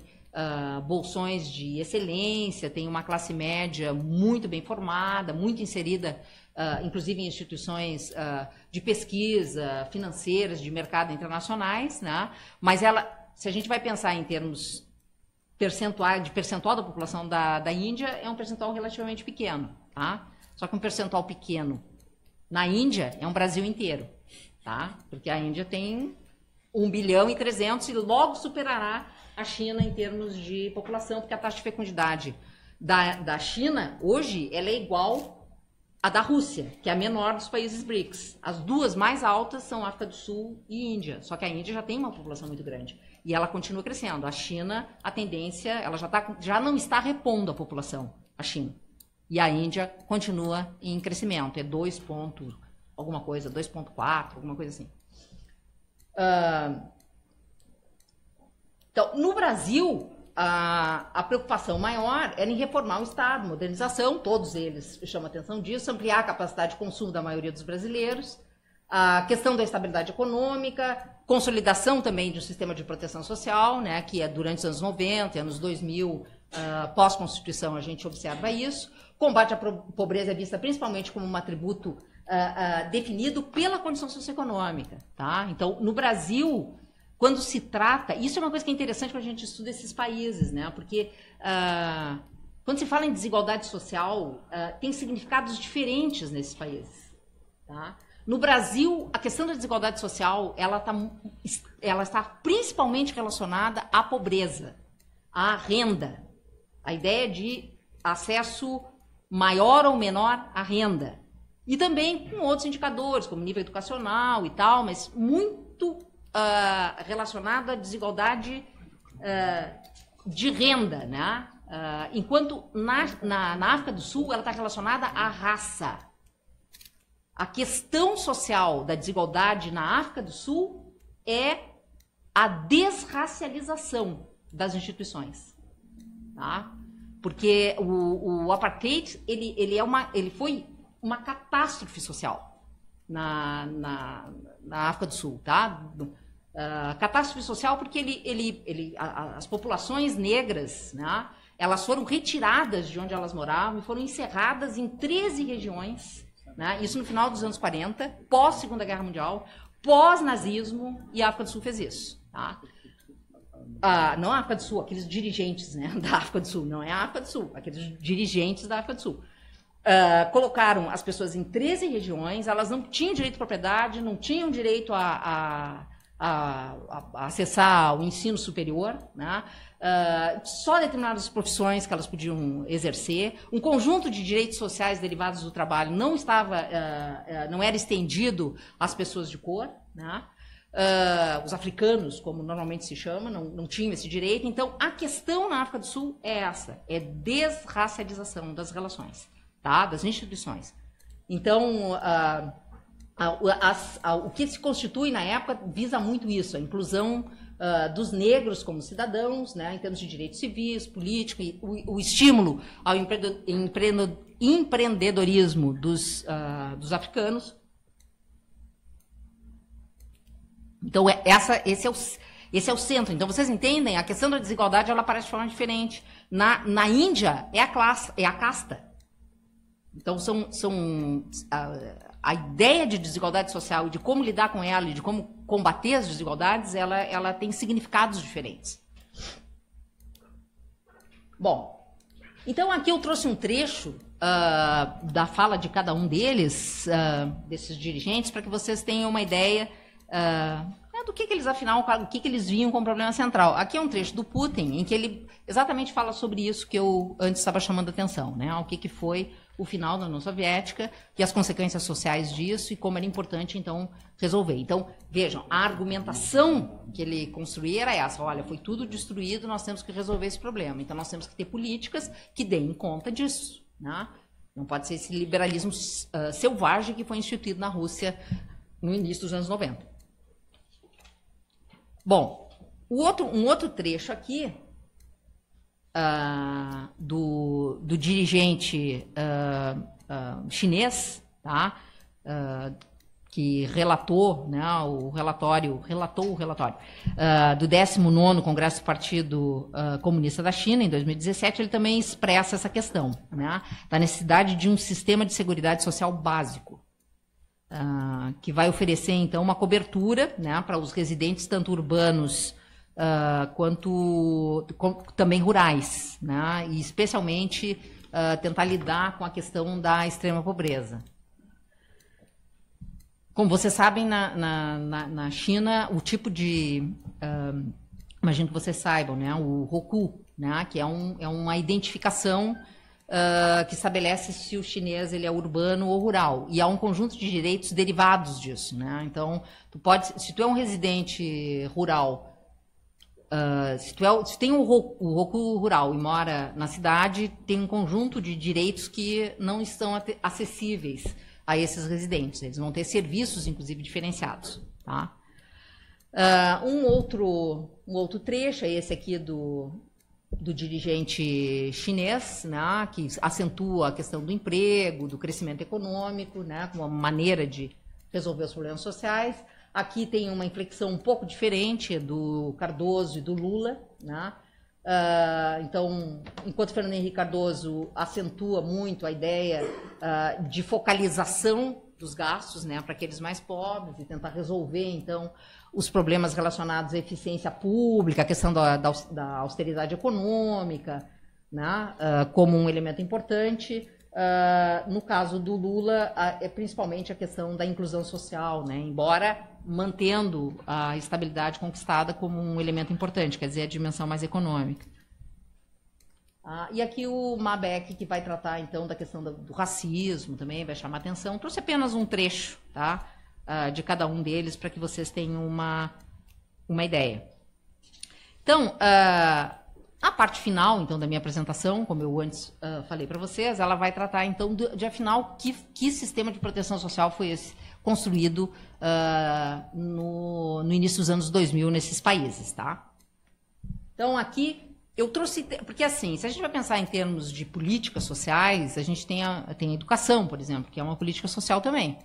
bolsões de excelência, tem uma classe média muito bem formada, muito inserida, inclusive em instituições de pesquisa, financeiras, de mercado internacionais, né? Mas se a gente vai pensar em termos percentual da população da Índia, é um percentual relativamente pequeno. Tá? Só que um percentual pequeno na Índia é um Brasil inteiro. Tá? Porque a Índia tem 1,3 bilhão e logo superará a China em termos de população, porque a taxa de fecundidade da China, hoje, ela é igual à da Rússia, que é a menor dos países BRICS. As duas mais altas são África do Sul e Índia, só que a Índia já tem uma população muito grande e ela continua crescendo. A China, a tendência, ela já não está repondo a população, a China. E a Índia continua em crescimento, é 2,4, alguma coisa assim. Então, no Brasil, a preocupação maior era em reformar o Estado, modernização, todos eles chamam atenção disso, ampliar a capacidade de consumo da maioria dos brasileiros, a questão da estabilidade econômica, consolidação também de um sistema de proteção social, né, que é durante os anos 90, anos 2000, pós-Constituição, a gente observa isso. Combate à pobreza é vista principalmente como um atributo definido pela condição socioeconômica. Tá? Então, no Brasil, quando se trata... Isso é uma coisa que é interessante quando a gente estuda esses países, né? Porque quando se fala em desigualdade social, tem significados diferentes nesses países. Tá? No Brasil, a questão da desigualdade social ela está principalmente relacionada à pobreza, à renda, a ideia de acesso maior ou menor à renda. E também com outros indicadores, como nível educacional e tal, mas muito relacionado à desigualdade de renda, né? Enquanto na África do Sul ela está relacionada à raça. A questão social da desigualdade na África do Sul é a desracialização das instituições. Tá? Porque o apartheid ele foi uma catástrofe social na África do Sul, tá? Catástrofe social porque as populações negras, né, elas foram retiradas de onde elas moravam e foram encerradas em 13 regiões, né, isso no final dos anos 40, pós-Segunda Guerra Mundial, pós-nazismo, e a África do Sul fez isso. Tá? Não a África do Sul, aqueles dirigentes, né, da África do Sul, não é a África do Sul, aqueles dirigentes da África do Sul. Colocaram as pessoas em 13 regiões, elas não tinham direito à propriedade, não tinham direito a acessar o ensino superior, né? Só determinadas profissões que elas podiam exercer, um conjunto de direitos sociais derivados do trabalho não era estendido às pessoas de cor, né? Os africanos, como normalmente se chama, não tinham esse direito. Então, a questão na África do Sul é essa, é desracialização das relações, tá? Das instituições. Então, o que se constitui na época visa muito isso, a inclusão dos negros como cidadãos, né, em termos de direitos civis, políticos, e o estímulo ao empreendedorismo dos africanos. Então, esse é o centro. Então, vocês entendem? A questão da desigualdade ela aparece de forma diferente. Na Índia, é a casta. Então, a ideia de desigualdade social e de como lidar com ela e de como combater as desigualdades, ela tem significados diferentes. Bom, então aqui eu trouxe um trecho da fala de cada um deles, desses dirigentes, para que vocês tenham uma ideia do que eles, afinal, o que eles viam como problema central. Aqui é um trecho do Putin, em que ele exatamente fala sobre isso que eu antes estava chamando a atenção, né? O que foi o final da União Soviética e as consequências sociais disso e como era importante, então, resolver. Então, vejam, a argumentação que ele construía era essa: olha, foi tudo destruído, nós temos que resolver esse problema. Então, nós temos que ter políticas que deem conta disso, né? Não pode ser esse liberalismo selvagem que foi instituído na Rússia no início dos anos 90. Bom, um outro trecho aqui do dirigente chinês, tá? Que relatou, né, o relatório do 19º Congresso do Partido Comunista da China, em 2017, ele também expressa essa questão, né, da necessidade de um sistema de seguridade social básico, que vai oferecer, então, uma cobertura, né, para os residentes, tanto urbanos quanto também rurais, né, e especialmente tentar lidar com a questão da extrema pobreza. Como vocês sabem, na China, o tipo de... imagino que vocês saibam, né, o Hukou, né, que é uma identificação que estabelece se o chinês ele é urbano ou rural. E há um conjunto de direitos derivados disso, né? Então, se tu é um residente rural, se tem o Hukou rural e mora na cidade, tem um conjunto de direitos que não estão acessíveis a esses residentes. Eles vão ter serviços, inclusive, diferenciados. Tá? Um outro trecho é esse aqui do dirigente chinês, né, que acentua a questão do emprego, do crescimento econômico, né, como uma maneira de resolver os problemas sociais. Aqui tem uma inflexão um pouco diferente do Cardoso e do Lula, né? Então, enquanto Fernando Henrique Cardoso acentua muito a ideia de focalização dos gastos, né, para aqueles mais pobres e tentar resolver, então, os problemas relacionados à eficiência pública, a questão da austeridade econômica, né, como um elemento importante. No caso do Lula, é principalmente a questão da inclusão social, né, embora mantendo a estabilidade conquistada como um elemento importante, quer dizer, a dimensão mais econômica. E aqui o Mabeck, que vai tratar, então, da questão do racismo, também vai chamar atenção. Trouxe apenas um trecho, tá, de cada um deles, para que vocês tenham uma ideia. Então, a parte final, então, da minha apresentação, como eu antes falei para vocês, ela vai tratar, então, de afinal, que sistema de proteção social foi esse construído no início dos anos 2000 nesses países, tá? Então, aqui eu trouxe, porque assim, se a gente vai pensar em termos de políticas sociais, a gente tem a educação, por exemplo, que é uma política social também.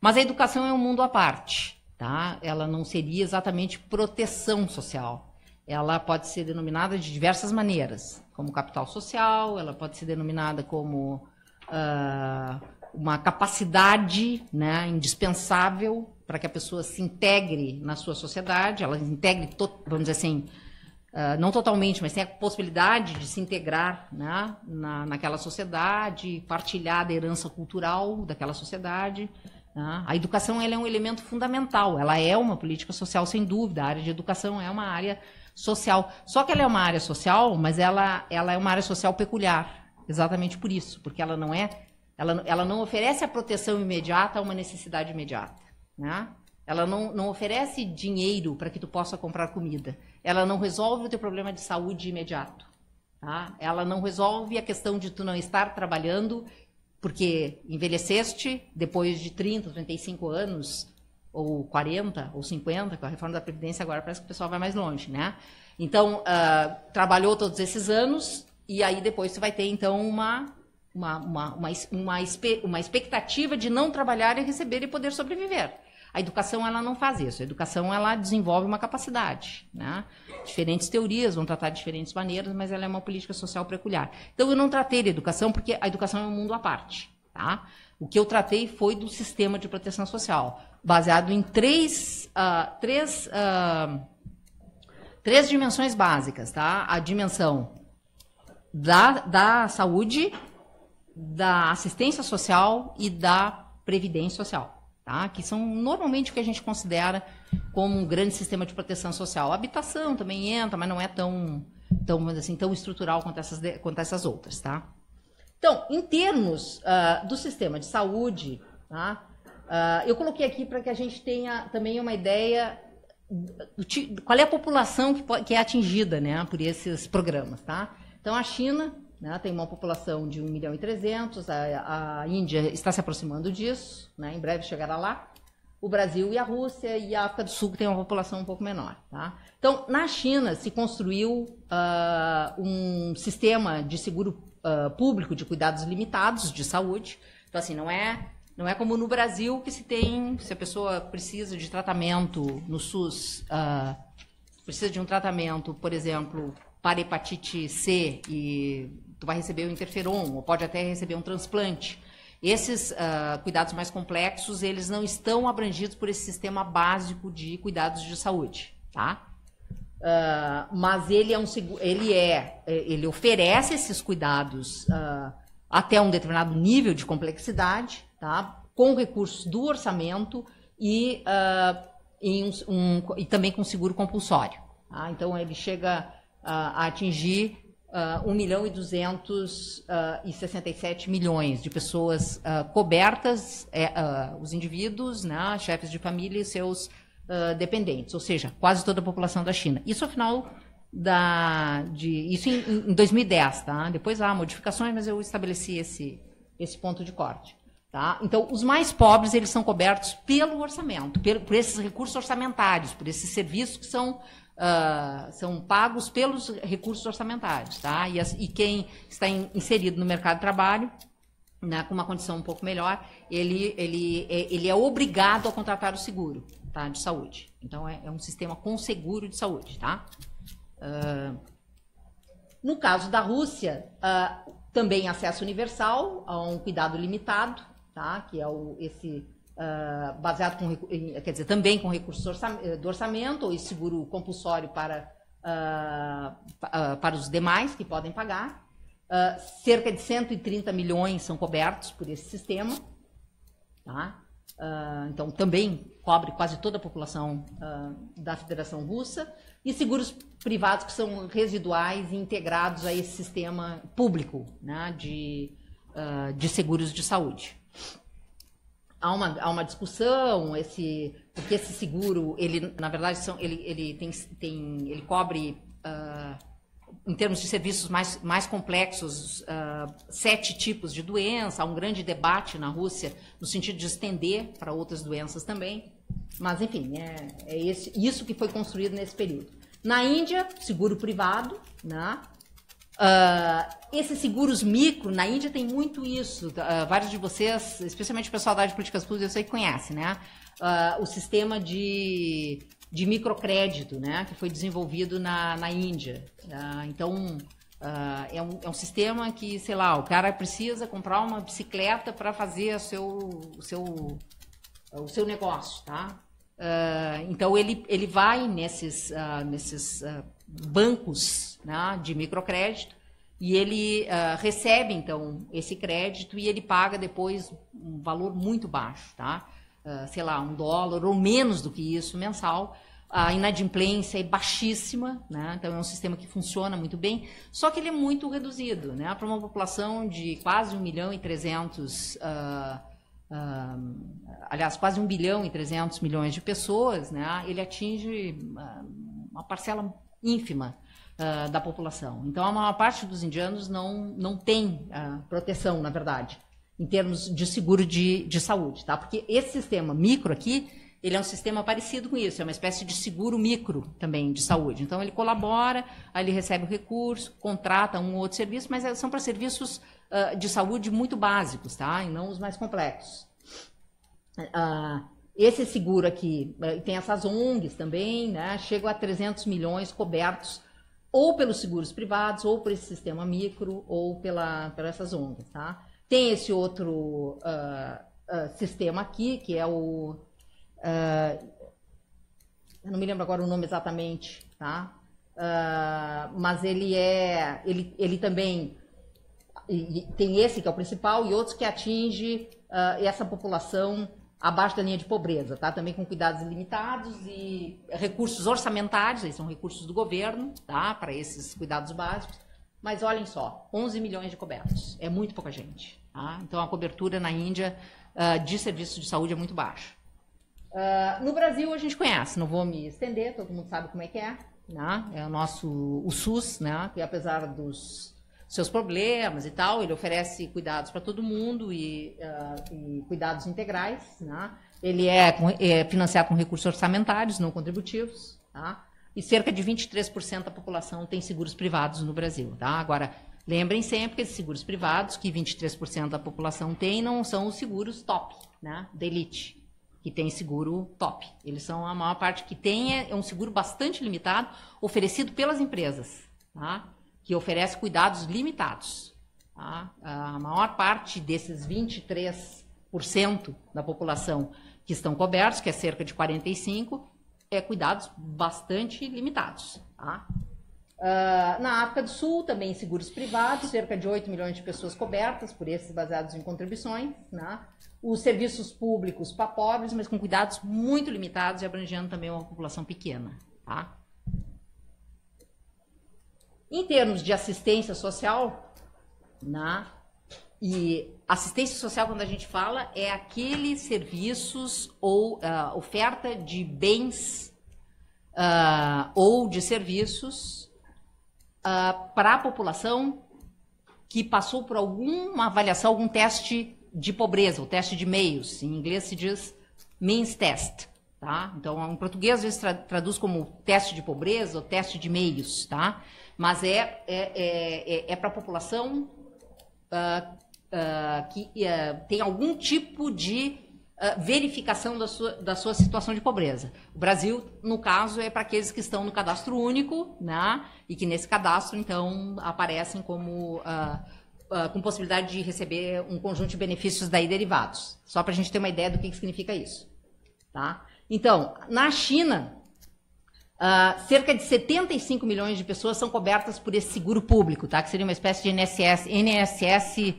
Mas a educação é um mundo à parte, tá? Ela não seria exatamente proteção social. Ela pode ser denominada de diversas maneiras, como capital social, ela pode ser denominada como uma capacidade, né, indispensável para que a pessoa se integre na sua sociedade, ela integre, vamos dizer assim, não totalmente, mas tem a possibilidade de se integrar, né, naquela sociedade, partilhar da herança cultural daquela sociedade. Né? A educação ela é um elemento fundamental, ela é uma política social, sem dúvida, a área de educação é uma área social. Só que ela é uma área social, mas ela é uma área social peculiar, exatamente por isso, porque ela não oferece a proteção imediata a uma necessidade imediata. Né? Ela não oferece dinheiro para que tu possa comprar comida. Ela não resolve o teu problema de saúde imediato. Tá? Ela não resolve a questão de tu não estar trabalhando porque envelheceste depois de 30, 35 anos, ou 40, ou 50, com a reforma da Previdência agora parece que o pessoal vai mais longe. Né? Então, trabalhou todos esses anos e aí depois tu vai ter, então, uma expectativa de não trabalhar e receber e poder sobreviver. A educação ela não faz isso. A educação ela desenvolve uma capacidade. Né? Diferentes teorias vão tratar de diferentes maneiras, mas ela é uma política social peculiar. Então, eu não tratei de educação porque a educação é um mundo à parte. Tá? O que eu tratei foi do sistema de proteção social, baseado em três dimensões básicas. Tá? A dimensão da saúde, da assistência social e da previdência social. Tá? Que são normalmente o que a gente considera como um grande sistema de proteção social. A habitação também entra, mas não é tão estrutural quanto essas outras. Tá? Então, em termos do sistema de saúde, tá? Eu coloquei aqui para que a gente tenha também uma ideia de qual é a população que é atingida, né, por esses programas. Tá? Então, a China, né, tem uma população de 1.300.000, a Índia está se aproximando disso, né, em breve chegará lá. O Brasil e a Rússia e a África do Sul, que tem uma população um pouco menor. Tá? Então, na China se construiu um sistema de seguro público de cuidados limitados de saúde. Então, assim, não é como no Brasil que se a pessoa precisa de tratamento no SUS, precisa de um tratamento, por exemplo, para hepatite C e tu vai receber um interferon, ou pode até receber um transplante. Esses cuidados mais complexos, eles não estão abrangidos por esse sistema básico de cuidados de saúde, tá? Mas ele ele oferece esses cuidados até um determinado nível de complexidade, tá? Com recursos do orçamento e também com seguro compulsório. Tá? Então, ele chega a atingir 1.267.000.000 de pessoas cobertas, os indivíduos, né, chefes de família e seus dependentes, ou seja, quase toda a população da China. Isso ao final isso em 2010, tá? Depois há modificações, mas eu estabeleci esse ponto de corte. Tá? Então, os mais pobres eles são cobertos pelo orçamento, por esses recursos orçamentários, por esses serviços que são pagos pelos recursos orçamentários. Tá? E quem está inserido no mercado de trabalho, né, com uma condição um pouco melhor, ele é obrigado a contratar o seguro, tá, de saúde. Então, é um sistema com seguro de saúde. Tá? No caso da Rússia, também acesso universal a um cuidado limitado, tá? Que é baseado também com recursos do orçamento, ou seguro compulsório para os demais que podem pagar. Cerca de 130 milhões são cobertos por esse sistema. Tá? Então, também cobre quase toda a população da Federação Russa. E seguros privados que são residuais e integrados a esse sistema público, né, de seguros de saúde. Há uma discussão, porque esse seguro, ele, na verdade, ele cobre, em termos de serviços mais complexos, 7 tipos de doença. Há um grande debate na Rússia no sentido de estender para outras doenças também. Mas, enfim, isso que foi construído nesse período. Na Índia, seguro privado, né? Esses seguros micro, na Índia tem muito isso. Vários de vocês, especialmente o pessoal da área de políticas públicas, eu sei que conhece, né? O sistema de microcrédito, né? Que foi desenvolvido na Índia. Então, é um sistema que, sei lá, o cara precisa comprar uma bicicleta para fazer o seu negócio, tá? Então, ele vai nesses bancos, né, de microcrédito e ele recebe, então, esse crédito e ele paga depois um valor muito baixo, tá? Sei lá, $1 ou menos do que isso mensal. A inadimplência é baixíssima, né? Então é um sistema que funciona muito bem, só que ele é muito reduzido, né? Para uma população de quase 1.300.000, aliás, quase 1.300 bilhões de pessoas, né? Ele atinge uma parcela ínfima da população. Então a maior parte dos indianos não tem proteção, na verdade, em termos de seguro de saúde, tá? Porque esse sistema micro aqui, ele é um sistema parecido com isso, é uma espécie de seguro micro também de saúde. Então, ele colabora, aí ele recebe o recurso, contrata um ou outro serviço, mas são para serviços de saúde muito básicos, tá? E não os mais complexos. Esse seguro aqui, tem essas ONGs também, né? Chegam a 300 milhões cobertos ou pelos seguros privados, ou por esse sistema micro, ou pela essas ONGs, tá? Tem esse outro sistema aqui, que é o... eu não me lembro agora o nome exatamente, tá? Mas ele também tem esse que é o principal e outros que atinge essa população abaixo da linha de pobreza, tá? Também com cuidados limitados e recursos orçamentários, aí são recursos do governo, tá? Para esses cuidados básicos. Mas olhem só, 11 milhões de cobertos, é muito pouca gente, tá? Então a cobertura na Índia de serviços de saúde é muito baixa. No Brasil a gente conhece, não vou me estender, todo mundo sabe como é que é, né? É o SUS, né? Que apesar dos seus problemas e tal, ele oferece cuidados para todo mundo e cuidados integrais, né? Ele é financiado com recursos orçamentários, não contributivos, tá? E cerca de 23% da população tem seguros privados no Brasil, tá? Agora, lembrem sempre que esses seguros privados, que 23% da população tem, não são os seguros top, né? Da elite, que tem seguro top. Eles são a maior parte que tem, é um seguro bastante limitado, oferecido pelas empresas, tá? Que oferece cuidados limitados. Tá? A maior parte desses 23% da população que estão cobertos, que é cerca de 45%, cuidados bastante limitados. Tá? Na África do Sul, também seguros privados, cerca de 8 milhões de pessoas cobertas por esses baseados em contribuições. Né? Os serviços públicos para pobres, mas com cuidados muito limitados e abrangendo também uma população pequena. Tá? Em termos de assistência social, né? E assistência social, quando a gente fala, é aqueles serviços ou oferta de bens ou de serviços para a população que passou por alguma avaliação, algum teste de pobreza, o teste de meios. Em inglês se diz means test. Tá? Então, em português, às vezes traduz como teste de pobreza ou teste de meios, tá? Mas é para a população que tem algum tipo de verificação da sua situação de pobreza. O Brasil, no caso, é para aqueles que estão no cadastro único, né? E que nesse cadastro, então, aparecem como com possibilidade de receber um conjunto de benefícios daí derivados. Só para a gente ter uma ideia do que significa isso. Tá? Então, na China, cerca de 75 milhões de pessoas são cobertas por esse seguro público, tá? Que seria uma espécie de INSS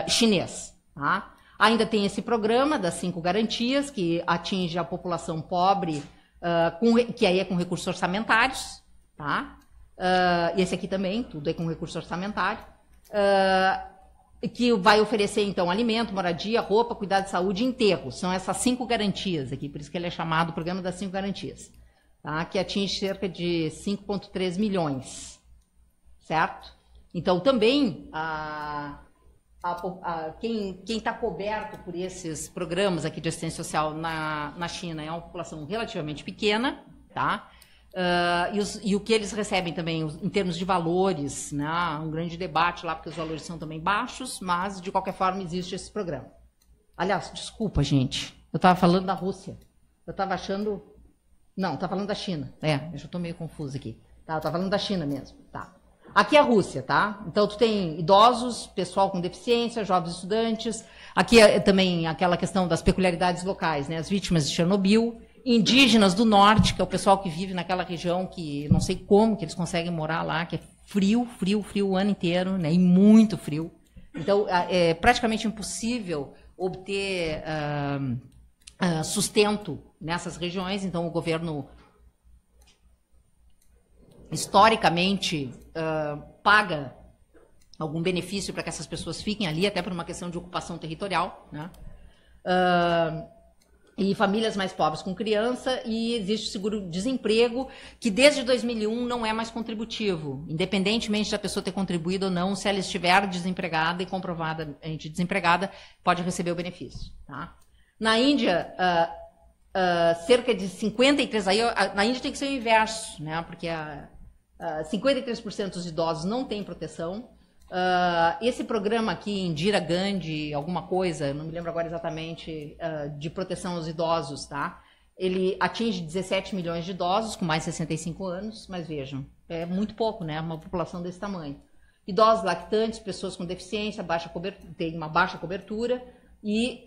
chinês. Tá? Ainda tem esse programa das 5 garantias, que atinge a população pobre, que aí é com recursos orçamentários. Tá? E esse aqui também, tudo é com recurso orçamentário. Que vai oferecer, então, alimento, moradia, roupa, cuidado de saúde e enterro. São essas 5 garantias aqui, por isso que ele é chamado Programa das 5 Garantias. Tá? Que atinge cerca de 5,3 milhões. Certo? Então, também, quem está coberto por esses programas aqui de assistência social na China é uma população relativamente pequena, tá? E o que eles recebem também, em termos de valores, né? Um grande debate lá, porque os valores são também baixos, mas, de qualquer forma, existe esse programa. Aliás, desculpa, gente, eu estava falando da Rússia. Eu estava achando... Não, estava falando da China. Eu já estou meio confusa aqui. Tá, eu estava falando da China mesmo. Tá. Aqui é a Rússia, tá? Então, tu tem idosos, pessoal com deficiência, jovens estudantes. Aqui é também aquela questão das peculiaridades locais, né? As vítimas de Chernobyl, indígenas do norte, que é o pessoal que vive naquela região que não sei como que eles conseguem morar lá, que é frio, frio, frio o ano inteiro, né? E muito frio. Então, é praticamente impossível obter sustento nessas regiões. Então, o governo historicamente paga algum benefício para que essas pessoas fiquem ali, até por uma questão de ocupação territorial, né? E famílias mais pobres com criança, e existe o seguro-desemprego, que desde 2001 não é mais contributivo, independentemente da pessoa ter contribuído ou não, se ela estiver desempregada e comprovadamente desempregada, pode receber o benefício. Tá? Na Índia, cerca de 53%, na Índia tem que ser o inverso, né? Porque 53% dos idosos não têm proteção. Esse programa aqui, Indira Gandhi, alguma coisa, não me lembro agora exatamente, de proteção aos idosos, tá? Ele atinge 17 milhões de idosos com mais de 65 anos, mas vejam, é muito pouco, né? Uma população desse tamanho. Idosos lactantes, pessoas com deficiência, tem uma baixa cobertura, e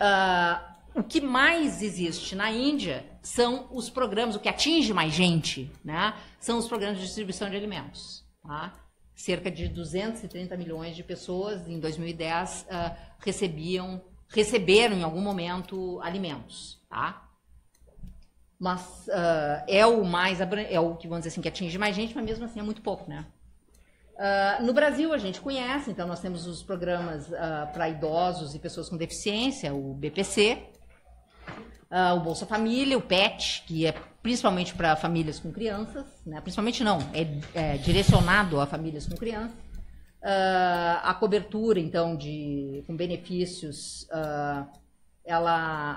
o que mais existe na Índia são os programas, o que atinge mais gente, né? São os programas de distribuição de alimentos, tá? Cerca de 230 milhões de pessoas em 2010 receberam em algum momento alimentos, tá? Mas é o que, vamos dizer assim, que atinge mais gente, mas mesmo assim é muito pouco, né? No Brasil a gente conhece, então nós temos os programas para idosos e pessoas com deficiência, o BPC, o Bolsa Família, o PET, que é principalmente para famílias com crianças, né? Principalmente não, é direcionado a famílias com crianças. A cobertura, então, com benefícios, ela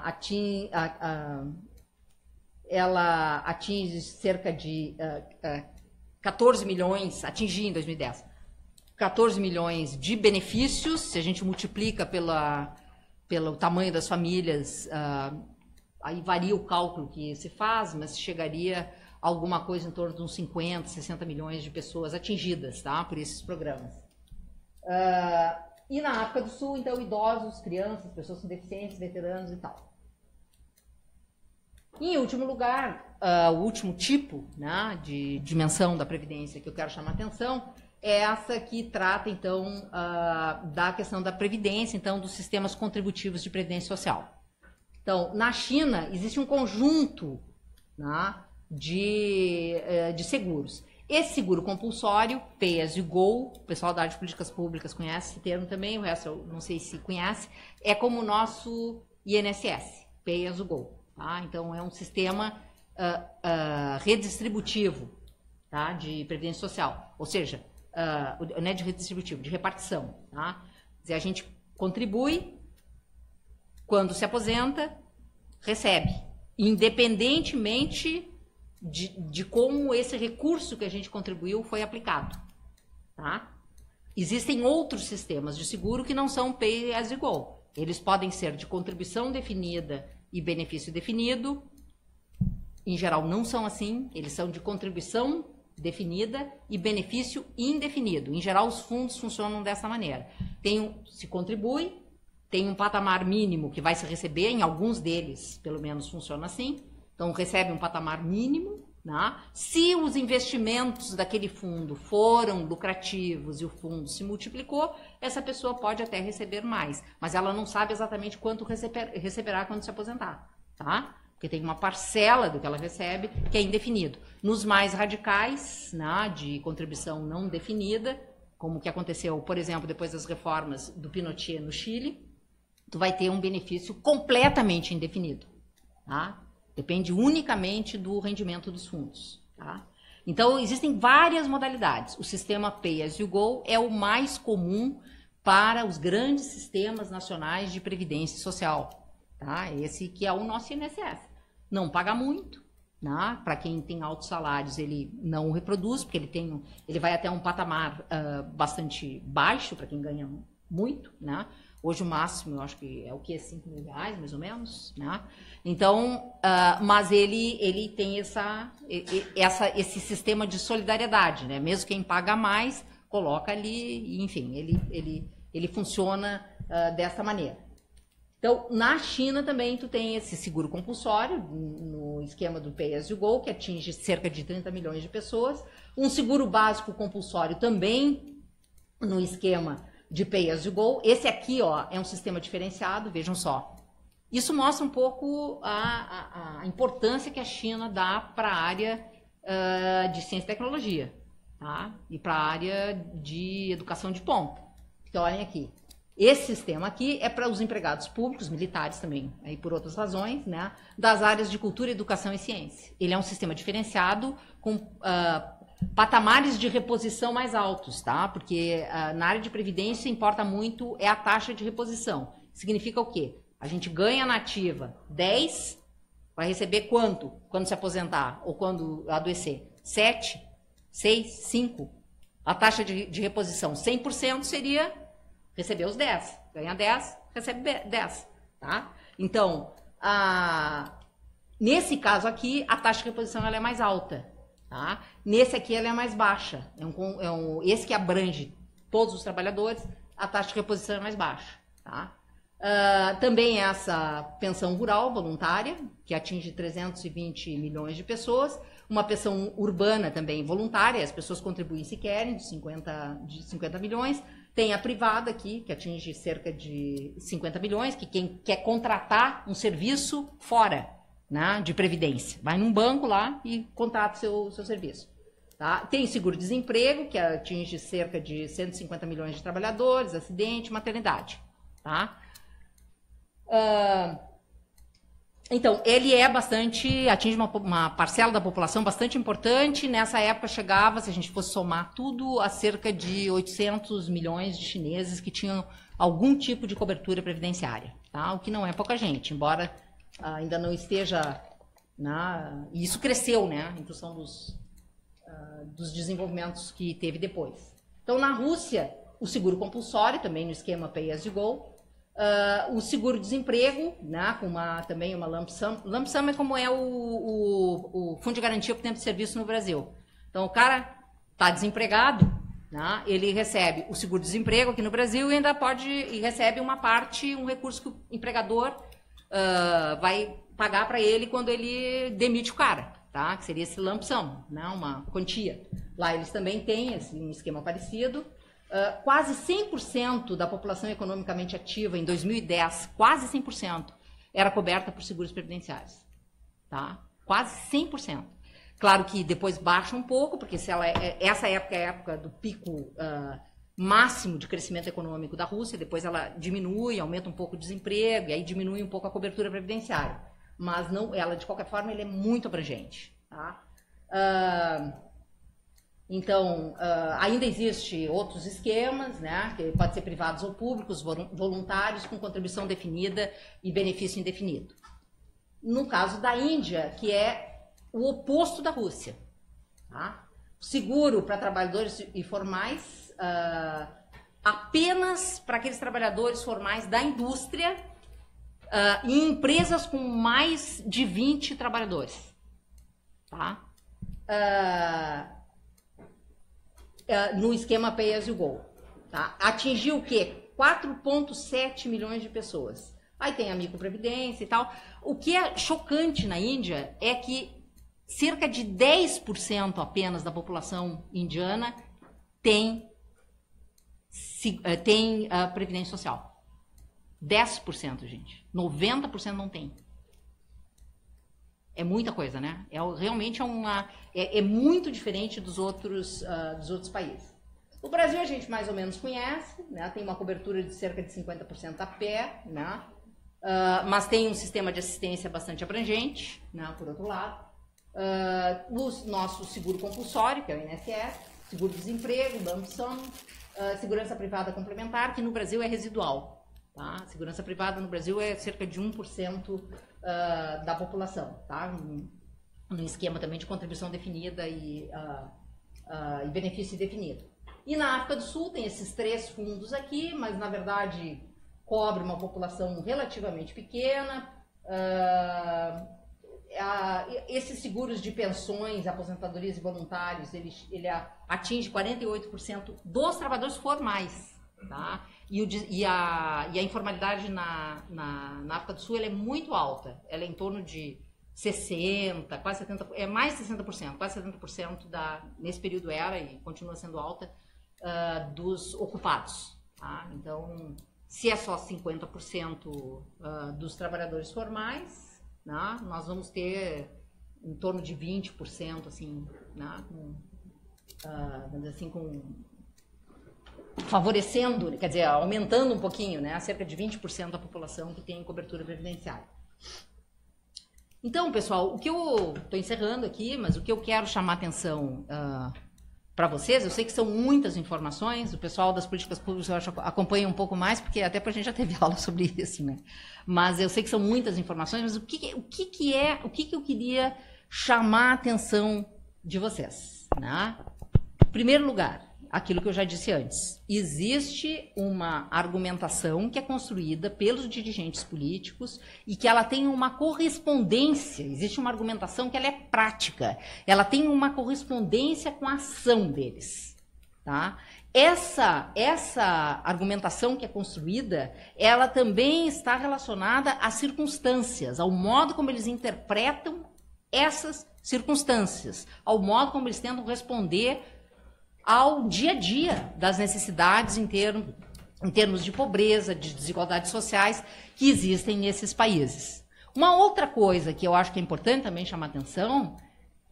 atinge cerca de 14 milhões, atingia em 2010, 14 milhões de benefícios. Se a gente multiplica pelo tamanho das famílias, aí varia o cálculo que se faz, mas chegaria a alguma coisa em torno de uns 50, 60 milhões de pessoas atingidas, tá, por esses programas. E na África do Sul, então, idosos, crianças, pessoas com deficiência, veteranos e tal. Em último lugar, o último tipo, né, de dimensão da Previdência que eu quero chamar a atenção é essa que trata, então, da questão da Previdência, então, dos sistemas contributivos de Previdência Social. Então, na China, existe um conjunto, né, de seguros. Esse seguro compulsório, Pay As You Go, o pessoal da área de políticas públicas conhece esse termo também, o resto eu não sei se conhece, é como o nosso INSS, Pay As You Go. Tá? Então, é um sistema redistributivo, tá, de previdência social. Ou seja, não é de redistributivo, de repartição. Tá? Quer dizer, a gente contribui, quando se aposenta, recebe, independentemente de como esse recurso que a gente contribuiu foi aplicado. Tá? Existem outros sistemas de seguro que não são Pay As You Go. Eles podem ser de contribuição definida e benefício definido. Em geral, não são assim. Eles são de contribuição definida e benefício indefinido. Em geral, os fundos funcionam dessa maneira. Se contribui, tem um patamar mínimo que vai se receber, em alguns deles, pelo menos, funciona assim. Então, recebe um patamar mínimo, né? Se os investimentos daquele fundo foram lucrativos e o fundo se multiplicou, essa pessoa pode até receber mais, mas ela não sabe exatamente quanto receberá quando se aposentar, tá? Porque tem uma parcela do que ela recebe que é indefinido. Nos mais radicais, né, de contribuição não definida, como o que aconteceu, por exemplo, depois das reformas do Pinochet no Chile, tu vai ter um benefício completamente indefinido, tá? Depende unicamente do rendimento dos fundos, tá? Então, existem várias modalidades. O sistema Pay As You Go é o mais comum para os grandes sistemas nacionais de previdência social, tá? Esse que é o nosso INSS. Não paga muito, né? Para quem tem altos salários, ele não reproduz, porque ele vai até um patamar bastante baixo para quem ganha muito, né? Hoje o máximo, eu acho que é o quê? 5 mil reais, mais ou menos, né? Então, mas ele tem esse sistema de solidariedade, né? Mesmo quem paga mais, coloca ali, enfim, ele funciona dessa maneira. Então, na China também tu tem esse seguro compulsório, no esquema do Pay As You Go, que atinge cerca de 30 milhões de pessoas. Um seguro básico compulsório também no esquema de Pay As You Go. Esse aqui, ó, é um sistema diferenciado, vejam só. Isso mostra um pouco a importância que a China dá para a área de ciência e tecnologia, tá? E para a área de educação de ponta. Então, olhem aqui. Esse sistema aqui é para os empregados públicos, militares também, aí por outras razões, né, das áreas de cultura, educação e ciência. Ele é um sistema diferenciado com patamares de reposição mais altos, tá? Porque na área de previdência importa muito é a taxa de reposição. Significa o quê? A gente ganha na ativa 10, vai receber quanto quando se aposentar ou quando adoecer? 7, 6, 5. A taxa de reposição 100% seria receber os 10. Ganha 10, recebe 10. Tá? Então, nesse caso aqui, a taxa de reposição ela é mais alta. Tá? Nesse aqui, ela é mais baixa. Esse que abrange todos os trabalhadores, a taxa de reposição é mais baixa. Tá? Também essa pensão rural voluntária, que atinge 320 milhões de pessoas. Uma pensão urbana também voluntária, as pessoas contribuem se querem, de 50 milhões. Tem a privada aqui, que atinge cerca de 50 milhões, que quem quer contratar um serviço fora, né, de previdência. Vai num banco lá e contrata o seu serviço. Tá? Tem seguro-desemprego, que atinge cerca de 150 milhões de trabalhadores, acidente, maternidade. Tá? Então, ele atinge uma parcela da população bastante importante. Nessa época chegava, se a gente fosse somar tudo, a cerca de 800 milhões de chineses que tinham algum tipo de cobertura previdenciária. Tá? O que não é pouca gente, embora ainda não esteja... E isso cresceu, né, em função dos desenvolvimentos que teve depois. Então, na Rússia, o seguro compulsório, também no esquema Pay As You Go, o seguro-desemprego, né, com também uma lump sum. Lump sum é como é o Fundo de Garantia por Tempo de Serviço no Brasil. Então, o cara está desempregado, né, ele recebe o seguro-desemprego aqui no Brasil e ainda recebe uma parte, um recurso que o empregador vai pagar para ele quando ele demite o cara, tá, que seria esse lump sum, né, uma quantia. Lá eles também têm um esquema parecido. Quase 100% da população economicamente ativa em 2010, quase 100%, era coberta por seguros previdenciários. Tá? Quase 100%. Claro que depois baixa um pouco, porque essa época é a época do pico máximo de crescimento econômico da Rússia, depois ela diminui, aumenta um pouco o desemprego, e aí diminui um pouco a cobertura previdenciária. Mas ela, de qualquer forma, ele é muito abrangente. Tá? Então, ainda existe outros esquemas, né, que pode ser privados ou públicos, voluntários, com contribuição definida e benefício indefinido. No caso da Índia, que é o oposto da Rússia. Tá? Seguro para trabalhadores informais, apenas para aqueles trabalhadores formais da indústria em empresas com mais de 20 trabalhadores. Tá? No esquema Pay As You Go. Tá? Atingiu o quê? 4,7 milhões de pessoas. Aí tem a microprevidência e tal. O que é chocante na Índia é que cerca de 10% apenas da população indiana tem previdência social. 10%, gente. 90% não tem. É muita coisa, né? Realmente é muito diferente dos outros países. O Brasil a gente mais ou menos conhece, né? Tem uma cobertura de cerca de 50% a pé, né? Mas tem um sistema de assistência bastante abrangente, né? Por outro lado. O nosso seguro compulsório, que é o INSS, seguro-desemprego, lump sum, segurança privada complementar, que no Brasil é residual. Tá? A segurança privada no Brasil é cerca de 1% da população. Tá? no esquema também de contribuição definida e benefício definido. E na África do Sul tem esses 3 fundos aqui, mas na verdade cobre uma população relativamente pequena. Esses seguros de pensões, aposentadorias e voluntários, ele atinge 48% dos trabalhadores formais, tá? E a informalidade na África do Sul ela é muito alta, ela é em torno de 60%, quase 70%, é mais de 60%, quase 70% nesse período era e continua sendo alta, dos ocupados, tá? Então, se é só 50% dos trabalhadores formais, né, nós vamos ter em torno de 20%, assim, né, vamos dizer assim, favorecendo, quer dizer, aumentando um pouquinho, né, cerca de 20% da população que tem cobertura previdenciária. Então, pessoal, o que eu estou encerrando aqui, mas o que eu quero chamar a atenção para vocês, eu sei que são muitas informações, o pessoal das políticas públicas eu acho, acompanha um pouco mais, porque até a gente já teve aula sobre isso, né? Mas eu sei que são muitas informações, mas o que eu queria chamar a atenção de vocês, né? Em primeiro lugar, aquilo que eu já disse antes, existe uma argumentação que é construída pelos dirigentes políticos e que ela tem uma correspondência, existe uma argumentação que ela é prática, ela tem uma correspondência com a ação deles, tá? Essa argumentação que é construída, ela também está relacionada às circunstâncias, ao modo como eles interpretam essas circunstâncias, ao modo como eles tentam responder ao dia a dia das necessidades em termos de pobreza, de desigualdades sociais que existem nesses países. Uma outra coisa que eu acho que é importante também chamar atenção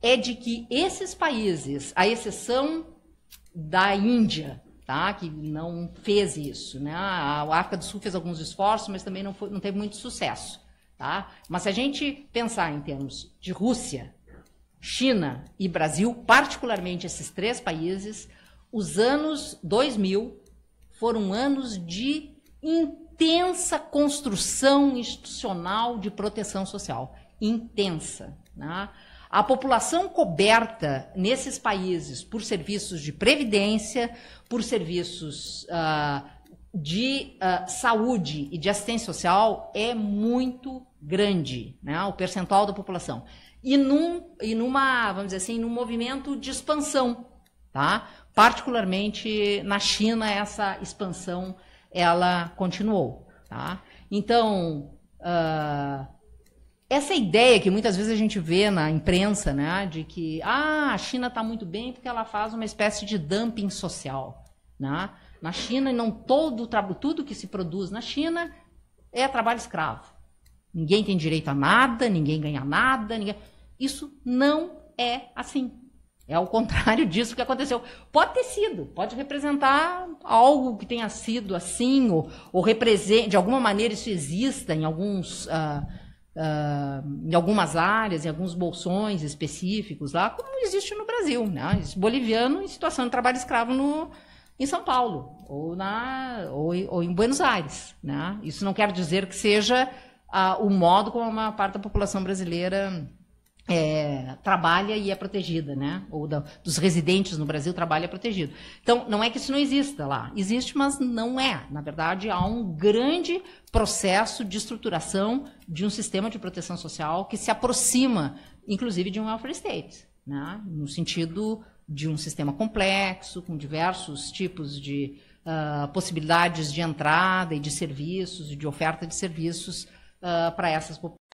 é de que esses países, à exceção da Índia, tá, que não fez isso, né? A África do Sul fez alguns esforços, mas também não teve muito sucesso, tá? Mas se a gente pensar em termos de Rússia, China e Brasil, particularmente esses 3 países, os anos 2000 foram anos de intensa construção institucional de proteção social. Intensa, né? A população coberta nesses países por serviços de previdência, por serviços de saúde e de assistência social é muito grande, né? O percentual da população. E vamos dizer assim, num movimento de expansão, tá? Particularmente na China, essa expansão, ela continuou, tá? Então, essa ideia que muitas vezes a gente vê na imprensa, né, de que a China está muito bem porque ela faz uma espécie de dumping social, né? Na China, não tudo que se produz na China é trabalho escravo. Ninguém tem direito a nada, ninguém ganha nada, Isso não é assim. É ao contrário disso que aconteceu. Pode ter sido, pode representar algo que tenha sido assim, ou represente, de alguma maneira isso exista em algumas áreas, em alguns bolsões específicos lá, como existe no Brasil, né? Existe boliviano em situação de trabalho escravo em São Paulo, ou em Buenos Aires, né? Isso não quer dizer que seja o modo como uma parte da população brasileira trabalha e é protegida, né? Ou dos residentes no Brasil trabalha e é protegido. Então, não é que isso não exista lá. Existe, mas não é. Na verdade, há um grande processo de estruturação de um sistema de proteção social que se aproxima, inclusive, de um welfare state, né? No sentido de um sistema complexo, com diversos tipos de possibilidades de entrada e de serviços, e de oferta de serviços para essas populações.